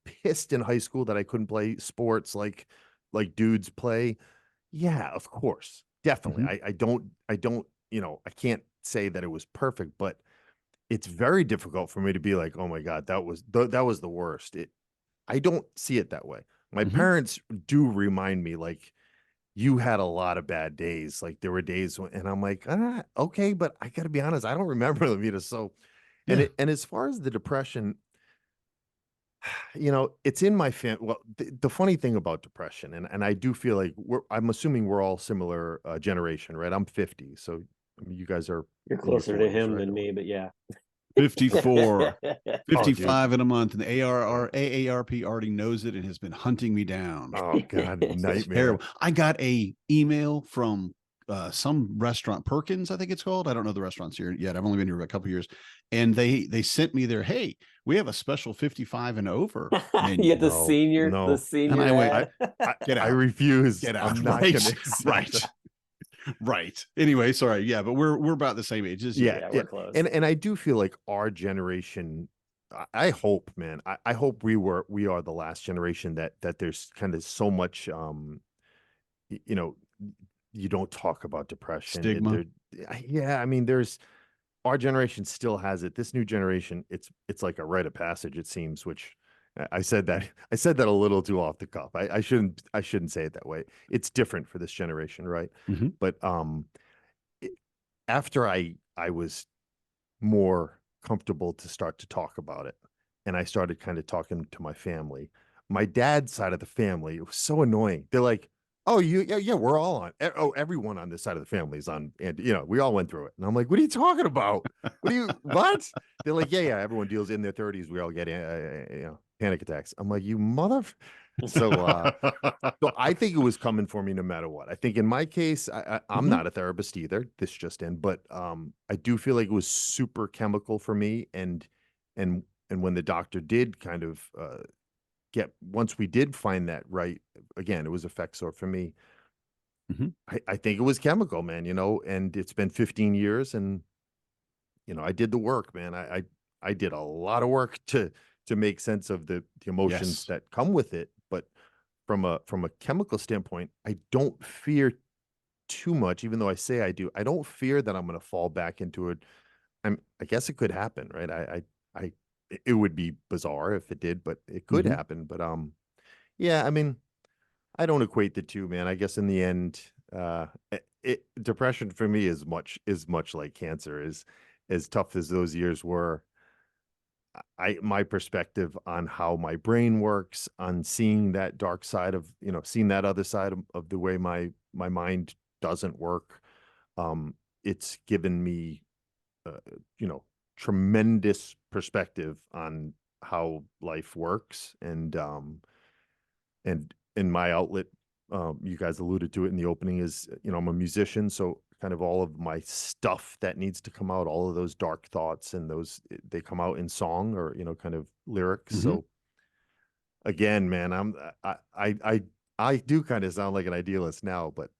pissed in high school that I couldn't play sports like dudes play? Yeah, of course. Definitely. I don't, I can't say that it was perfect, but it's very difficult for me to be like, oh my God, that was the worst. I don't see it that way. My parents do remind me, like, you had a lot of bad days. Like, there were days and I'm like, okay, but I got to be honest, I don't remember them. So, and as far as the depression, it's in my family. Well, the funny thing about depression, and I do feel like I'm assuming we're all similar generation, right? I'm 50, so I mean, you guys are. You're closer to him than me, but yeah. 54, 55 in a month, and the AARP already knows it and has been hunting me down. Oh God, nightmare! Terrible. I got a email from some restaurant, Perkins, I think it's called. I don't know the restaurants here yet. I've only been here for a couple of years, and they sent me their, hey, we have a special 55 and over. You get the senior. And I went, get out. I refuse. Get out. I'm not right. gonna accept Right. that. Right. Anyway, sorry. Yeah, but we're about the same age. We're close. And I do feel like our generation, I hope, man, I hope we are the last generation that there's kind of so much, you don't talk about depression. Stigma. I mean, our generation still has it. This new generation, it's like a rite of passage, it seems, which I said that a little too off the cuff. I shouldn't say it that way. It's different for this generation, right? But after I was more comfortable to start to talk about it, and I started kind of talking to my family, my dad's side of the family, it was so annoying. They're like, oh, we're all on. Oh, everyone on this side of the family is on, and we all went through it. And I'm like, what are you talking about? What? They're like, yeah, everyone deals in their 30s. We all get panic attacks. I'm like, you mother. So I think it was coming for me no matter what. I think in my case, I'm not a therapist either. This just in, but I do feel like it was super chemical for me. And when the doctor did kind of once we did find that right, again, it was Effexor for me. I think it was chemical, man, and it's been 15 years and, I did the work, man. I did a lot of work to make sense of the emotions that come with it. But from a chemical standpoint, I don't fear too much, even though I say I do. I don't fear that I'm going to fall back into it. I guess it could happen, right? It would be bizarre if it did, but it could happen. But yeah, I mean, I don't equate the two, man. I guess in the end, depression for me is much like cancer. Is as tough as those years were. My perspective on how my brain works, on seeing that dark side of, seeing that other side of the way my mind doesn't work. It's given me, you know, tremendous perspective on how life works. And in my outlet, you guys alluded to it in the opening, is, you know, I'm a musician, so kind of all of my stuff that needs to come out, all of those dark thoughts and those, they come out in song or, you know, kind of lyrics. Mhm. So again, man, I do kind of sound like an idealist now, but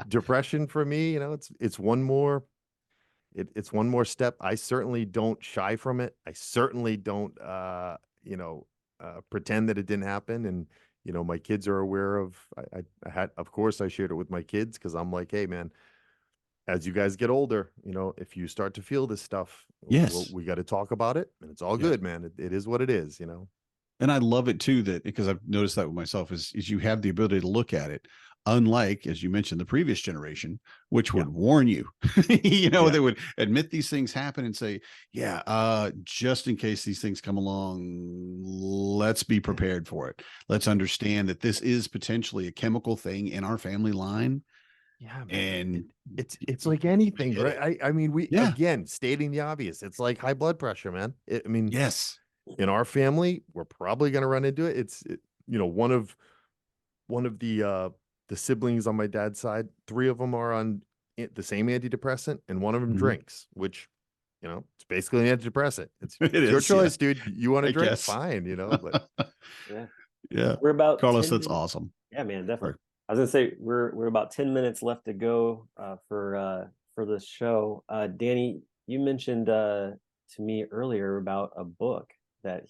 depression for me, you know, it's one more, it's one more step. I certainly don't shy from it. I certainly don't, you know, pretend that it didn't happen. And, you know, my kids are aware of, I had, of course, I shared it with my kids, because I'm like, hey, man, as you guys get older, you know, if you start to feel this stuff, Yes. we got to talk about it, and it's all Yes. good, man. It is what it is, you know? And I love it too, that because I've noticed that with myself, is you have the ability to look at it, unlike, as you mentioned, the previous generation, which Yeah. would warn you. You know, Yeah. they would admit these things happen and say, yeah, just in case these things come along, let's be prepared for it. Let's understand that this is potentially a chemical thing in our family line. Yeah, man. And It's like anything, get it. right? I mean, we, Yeah. again, stating the obvious, it's like high blood pressure, man. I mean, Yes. in our family, we're probably going to run into it. You know, one of the siblings on my dad's side, three of them are on the same antidepressant, and one of them Mhm. drinks, which, you know, it's basically an antidepressant. It It's your is, yeah. choice, dude. You want to I drink? guess. Fine, you know, but Yeah. Yeah. We're about Carlos, 10 that's minutes. awesome. Yeah, man, definitely. Sorry. I was gonna say we're about 10 minutes left to go for this show. Danny, you mentioned to me earlier about a book that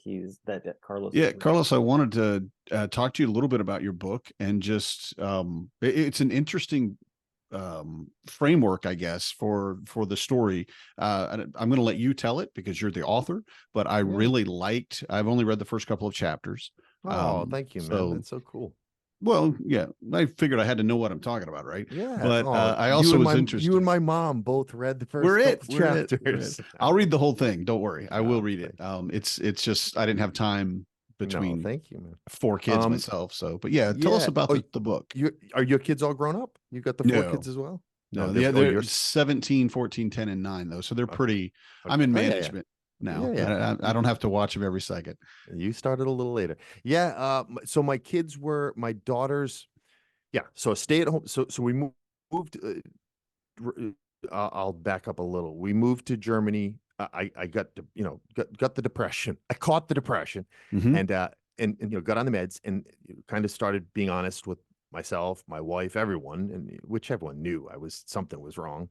Carlos Yeah, was reading. Carlos, I wanted to talk to you a little bit about your book, and just it's an interesting framework, I guess, for the story. And I'm going to let you tell it because you're the author, but I Yeah. really liked. I've only read the first couple of chapters. Oh, thank you, man. So, That's so cool. well, yeah, I figured I had to know what I'm talking about, right? Yeah. But Oh, I also was you interested. and my mom both read the We're first it. couple We're it. chapters. I'll read the whole thing. Don't worry. I will Oh, read it. thank It's just I didn't have time No, between thank you, man. 4 kids myself. So, but yeah, tell us Yeah. about Oh, the book. are your kids all grown up? You got the 4 No, kids as well? no, they're, yeah, oh, they're you're 17, 14, 10, and 9 though. So they're okay. pretty. I'm in Oh, yeah, yeah. management now. Yeah. I don't have to watch them every second. You started a little later. Yeah. So my kids were my daughters. Yeah. So stay at home. So we moved. I'll back up a little. We moved to Germany. I got got the depression. I caught the depression, Mhm. and you know, got on the meds, and kind of started being honest with myself, my wife, everyone, and which everyone knew something was wrong.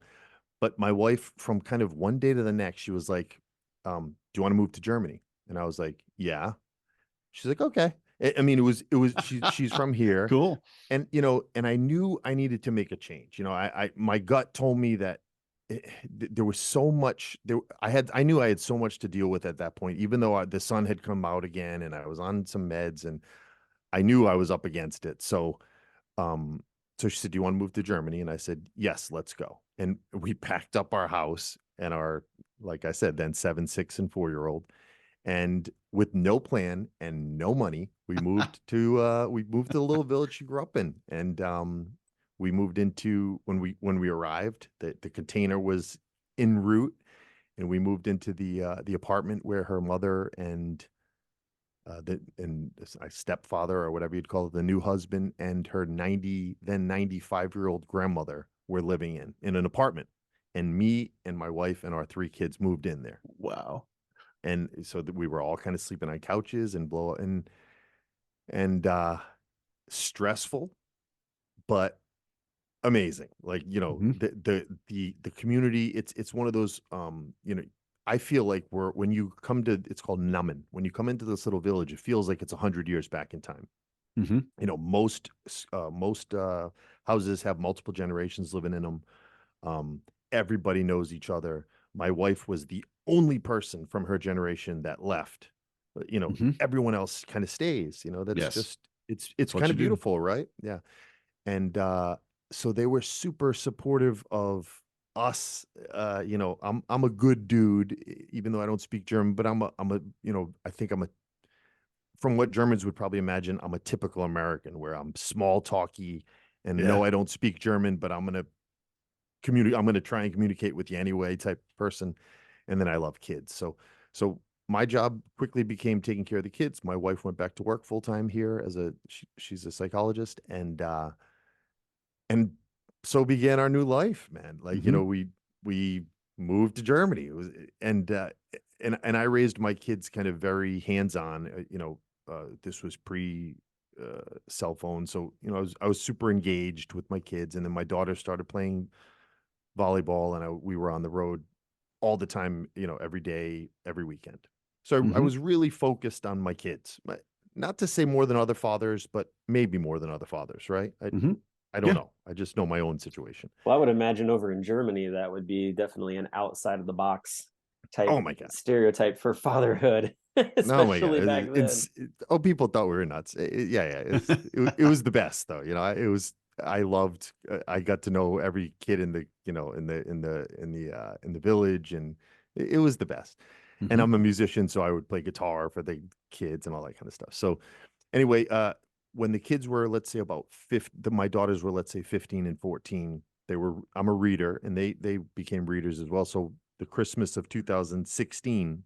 But my wife, from kind of one day to the next, she was like, "Do you want to move to Germany?" And I was like, "Yeah." She's like, "Okay." I mean, she's from here, Cool. and you know, and I knew I needed to make a change. You know, my gut told me that there was so much there. I knew I had so much to deal with at that point, even though the sun had come out again, and I was on some meds, and I knew I was up against it. Um, so she said, "Do you want to move to Germany?" And I said, "Yes, let's go." And we packed up our house and our, like I said, then 7, 6, and 4-year-old, and with no plan and no money, we moved to the little village she grew up in. And we moved into, when we arrived, the container was en route, and we moved into the apartment where her mother and a stepfather, or whatever you'd call it, the new husband, and her 95-year-old grandmother were living in an apartment. And me and my wife and our 3 kids moved in there. Wow. And so that we were all kind of sleeping on couches and stressful, but amazing. Like, you know, Mhm. the community, it's one of those, you know, I feel like when you come to, it's called Nummen. When you come into this little village, it feels like it's 100 years back in time. Mhm. You know, most houses have multiple generations living in them. Everybody knows each other. My wife was the only person from her generation that left. You know, Mhm. everyone else kind of stays. You know, that's Yes. just it's what kind you of do. beautiful, right? Yeah. And so they were super supportive of us. You know, I'm a good dude, even though I don't speak German, but I'm a you know, I think I'm a, from what Germans would probably imagine, I'm a typical American, where I'm small talky, And Yeah. no, I don't speak German, but I'm gonna try and communicate with you anyway type person. And then I love kids. So my job quickly became taking care of the kids. My wife went back to work full time here as she's a psychologist, and so began our new life, man. Like, Mhm. we moved to Germany. It was and I raised my kids kind of very hands-on. This was pre cell phone, so I was super engaged with my kids, and then my daughter started playing volleyball, and we were on the road all the time, every day, every weekend. So I Mhm. was really focused on my kids. Not to say more than other fathers, but maybe more than other fathers, right? Mhm. I don't Yeah. know. I just know my own situation. Well, I would imagine over in Germany that would be definitely an outside of the box type Oh my God. stereotype for fatherhood, Oh my God. especially back then. People thought we were nuts. Yeah, yeah. It was the best though. I loved, I got to know every kid in the, in the village, and it was the best. And Mhm. I'm a musician, so I would play guitar for the kids and all that kind of stuff. So anyway, when the kids were, let's say about my daughters were, let's say 15 and 14, I'm a reader, and they became readers as well. So the Christmas of 2016,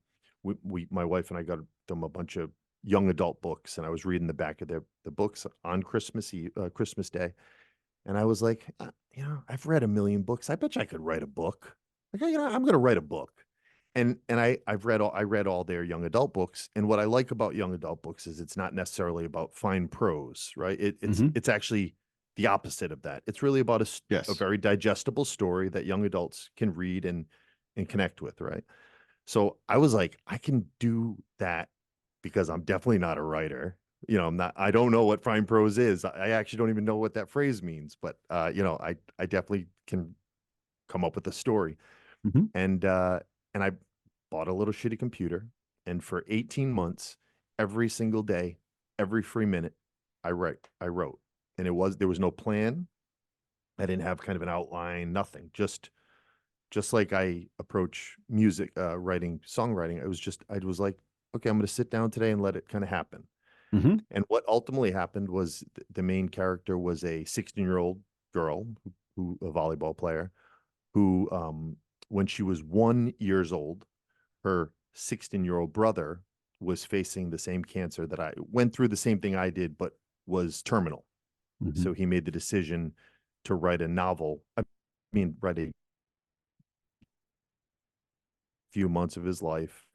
my wife and I got them a bunch of young adult books, and I was reading the back of the books on Christmas Day. And I was like, I've read a million books. I bet you I could write a book. Like, I'm going to write a book. And I read all their young adult books. And what I like about young adult books is it's not necessarily about fine prose, right? Mhm. It's actually the opposite of that. It's really about a Yes. very digestible story that young adults can read and connect with, right? So I was like, I can do that because I'm definitely not a writer. I don't know what fine prose is. I actually don't even know what that phrase means, but I definitely can come up with a story. Mhm. And I bought a little shitty computer, and for 18 months, every single day, every free minute, I wrote. And there was no plan. I didn't have kind of an outline, nothing. Just like I approach music, writing, songwriting. I was like, okay, I'm going to sit down today and let it kind of happen. Mhm. And what ultimately happened was the main character was a 16-year-old girl a volleyball player who, when she was 1 years old, her 16-year-old brother was facing the same cancer that I went through, the same thing I did, but was terminal. Mhm. So he made the decision to write a novel. Write a few months of his life,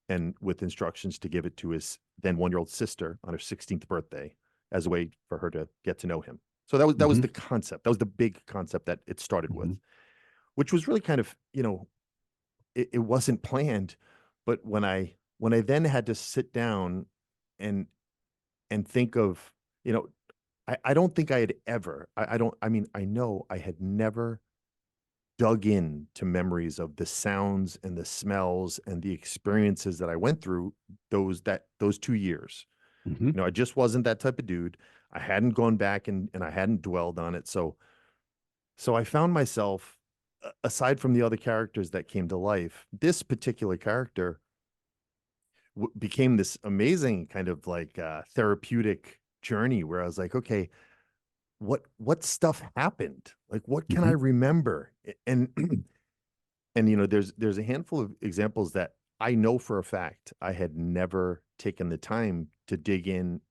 and with instructions to give it to his then 1-year-old sister on her 16th birthday as a way for her to get to know him. So that was Mhm. the concept. That was the big concept that it started with, Mhm. which was really kind of, it wasn't planned. But when I then had to sit down and think of, I don't think I had ever, I don't, I mean, I know I had never dug in to memories of the sounds and the smells and the experiences that I went through those 2 years. Mhm. I just wasn't that type of dude. I hadn't gone back and I hadn't dwelled on it. So I found myself, aside from the other characters that came to life, this particular character became this amazing kind of like therapeutic journey where I was like, okay, what stuff happened? Like, what can I Mhm. remember? And and there's a handful of examples that I know for a fact I had never taken the time to dig in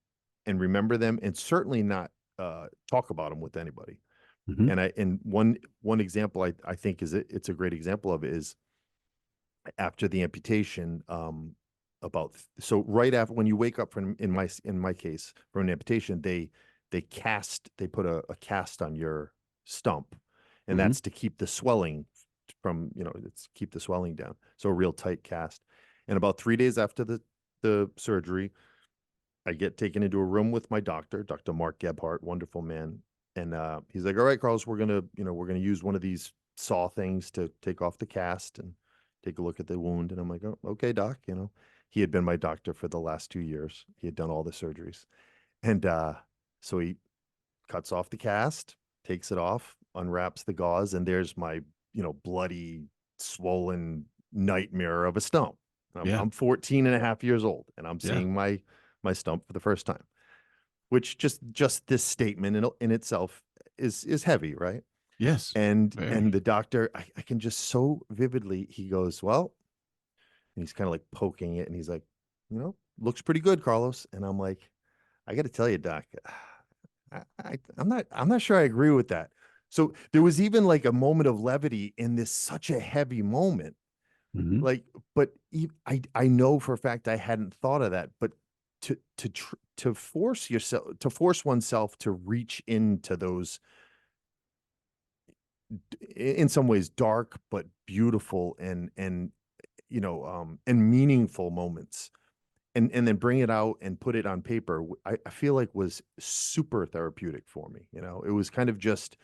and remember them, and certainly not talk about them with anybody. Mhm. And one example I think it's a great example of it is after the amputation. So right after, when you wake up from, in my case, from an amputation, they put a cast on your stump, and Mhm. that's to keep the swelling from, it's keep the swelling down. So a real tight cast. And about 3 days after the surgery, I get taken into a room with my doctor, Dr. Mark Gebhardt, wonderful man. And he's like, all right, Carlos, we're gonna use one of these saw things to take off the cast and take a look at the wound. And I'm like, oh, okay, doc. He had been my doctor for the last 2 years. He had done all the surgeries. And so he cuts off the cast, takes it off, unwraps the gauze, and there's my, bloody, swollen nightmare of a stump. Yeah. I'm 14 and a half years old, and I'm Yeah. seeing my stump for the first time, which just this statement in itself is heavy, right? Yes. And Very. the doctor, I can just so vividly, he goes, well, and he's kind of like poking it, and he's like, looks pretty good, Carlos. And I'm like, I got to tell you, Doc, I'm not sure I agree with that. So there was even like a moment of levity in this such a heavy moment. Mhm. Like, but I know for a fact I hadn't thought of that, but to force oneself to reach into those in some ways dark but beautiful and and meaningful moments, and then bring it out and put it on paper, I feel like was super therapeutic for me. It was kind of just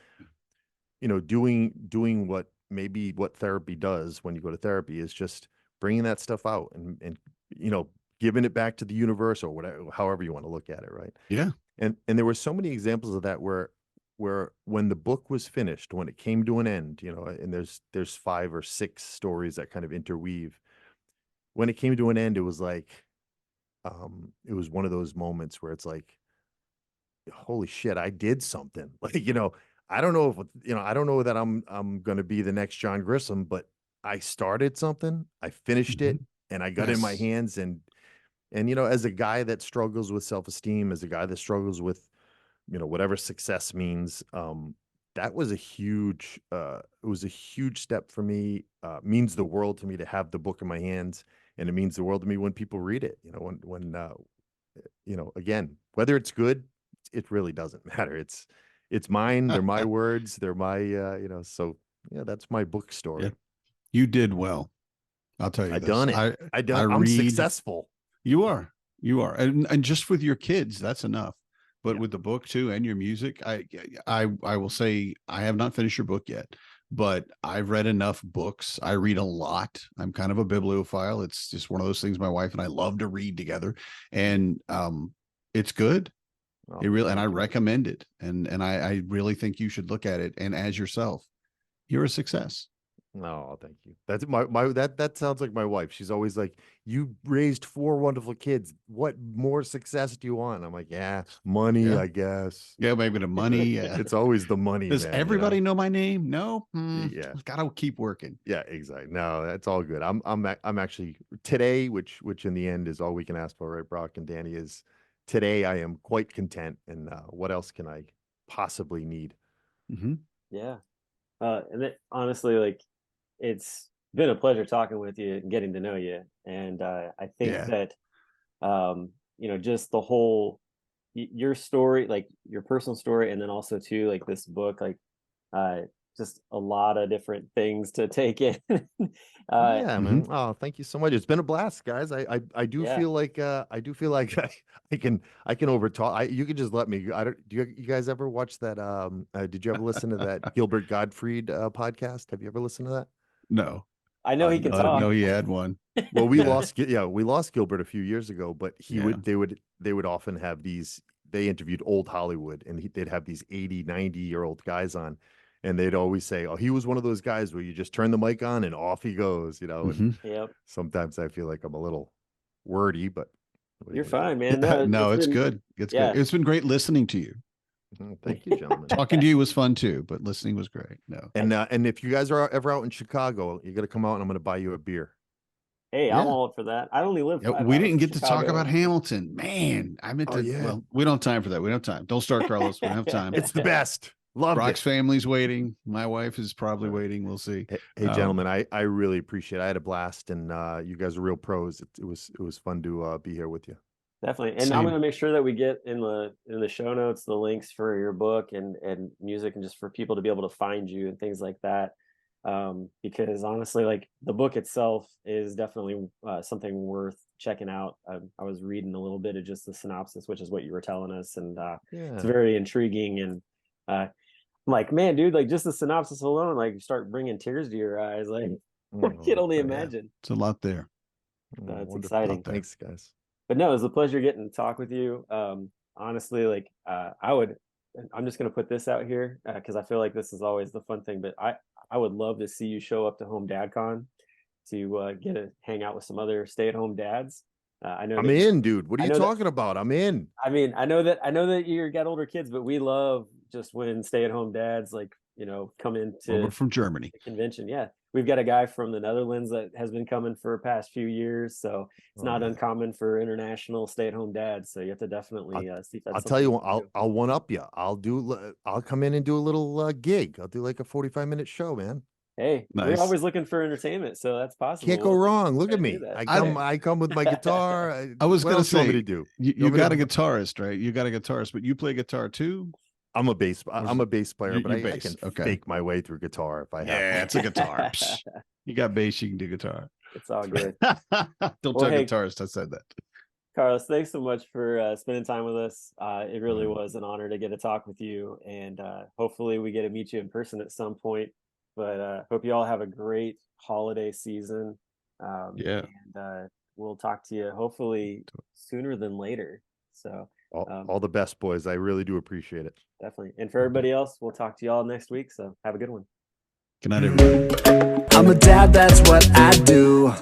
doing what therapy does when you go to therapy, is just bringing that stuff out and giving it back to the universe, or whatever, however you want to look at it, right? Yeah. And there were so many examples of that where when the book was finished, when it came to an end, and there's 5 or 6 stories that kind of interweave. When it came to an end, it was like, it was one of those moments where it's like, holy shit, I did something. Like, I don't know if, I don't know that I'm going to be the next John Grissom, but I started something, I finished it, Mhm. and I got it in my Yes. hands. And as a guy that struggles with self-esteem, as a guy that struggles with, whatever success means, that was a huge, it was a huge step for me. Means the world to me to have the book in my hands, and it means the world to me when people read it. Again, whether it's good, it really doesn't matter. It's mine. They're my words. They're my, so yeah, that's my book Yeah. story. You did well. I'll tell you I this. done it. I I'm read. successful. You are. You are. And just with your kids, that's enough. But Yeah. with the book too and your music, I will say I have not finished your book yet, but I've read enough books. I read a lot. I'm kind of a bibliophile. It's just one of those things my wife and I love to read together. And it's good. Oh, It really, and I thank you. recommend it. And I really think you should look at it. And as yourself, you're a success. No, thank you. That's my that sounds like my wife. She's always like, "You raised 4 wonderful kids. What more success do you want?" And I'm like, "Yeah, money, Yeah. I guess." Yeah, maybe the money. Yeah. It's always the money, Does man. everybody know my name? No. Yeah, Gotta keep working. yeah, exactly. No, that's all good. I'm actually today, which in the end is all we can ask for, right, Brock and Danny? Is today I am quite content, and what else can I possibly need? Mm-hmm. Yeah. And it, honestly, like it's been a pleasure talking with you and getting to know you. And I think Yeah. that just the whole your story, like your personal story, and then also too like this book, like uh just a lot of different things to take in. Yeah, Mm-hmm. man. Oh, thank you so much. It's been a blast, guys. I do Yeah. feel like I can overtalk. You can just let me. I don't. You guys ever watch that? Did you ever listen to that Gilbert Gottfried podcast? Have you ever listened to that? No, I know he can no, I didn't talk. know he had one. Well, Yeah. we lost Gilbert a few years ago, but Yeah. they would often have these. They interviewed old Hollywood, and they'd have these 80, 90-year-old guys on, and they'd always say, "Oh, he was one of those guys where you just turn the mic on and off he goes," And Mm-hmm. Yep. sometimes I feel like I'm a little wordy, but what are you You're gonna do? fine, man. No, No, it's it's been good. It's good. yeah. It's been great listening to you. Thank you, gentlemen. Talking to you was fun too, but listening was great. No. And if you guys are ever out in Chicago, you got to come out, and I'm going to buy you a beer. Hey, I'm Yeah. all up for that. I only live Yeah, 5 we hours didn't from get to talk about Chicago. Hamilton. Man, I meant Oh, to. yeah. Well, we don't have time for that. We don't have time. Don't start, Carlos. We don't have time. It's the best. Loved Brock's it. family's waiting. My wife is probably Uh, waiting. We'll see. Hey, gentlemen, I really appreciate it. I had a blast, and you guys are real pros. It was fun to be here with you. Definitely. And I'm Same. going to make sure that we get in the show notes the links for your book and music, and just for people to be able to find you and things like that. Because honestly, like the book itself is definitely something worth checking out. I was reading a little bit of just the synopsis, which is what you were telling us, and it's Yeah. very intriguing. And I'm like, man, dude, like just the synopsis alone, like start bringing tears to your eyes. Like I can only Yeah. imagine. It's a lot there. It's Wonderful. exciting. there. Thanks, guys. But no, it was a pleasure getting to talk with you. Honestly, like I'm just gonna put this out here because I feel like this is always the fun thing. But I would love to see you show up to Home Dad Con to get to hang out with some other stay-at-home dads. I know I'm that in, dude. What are I you know that- talking about? I'm in. I mean, I know that you got older kids, but we love just when stay-at-home dads come into Well, we're from Germany. the convention. Yeah, we've got a guy from the Netherlands that has been coming for the past few years, so it's Oh, not man. uncommon for international stay-at-home dads. So you have to definitely see if that's I'll tell you something what, do. I'll one up you. I'll come in and do a little gig. I'll do like a 45-minute show, man. Hey, we're Nice. always looking for entertainment, so that's possible. Can't go We'll wrong. Look try at to me. do that. I come with my guitar. I was what gonna else you want me say, to do. you want me got to- a guitarist, right? You got a guitarist, but you play guitar too? I'm a bass player, but you're I bass, can okay. fake my way through guitar if I have Yeah, to. it's a guitar. Psh, you got bass, you can do guitar. It's all good. Don't Well, tell hey, guitarist I said that. Carlos, thanks so much for spending time with us. It really Mm. was an honor to get to talk with you, and hopefully we get to meet you in person at some point. But hope you all have a great holiday season. Yeah. And we'll talk to you hopefully sooner than later. So All the best, boys. I really do appreciate it. definitely. And for everybody else, we'll talk to you all next week. So have a good one. Good night, everybody. I'm a dad, that's what I do.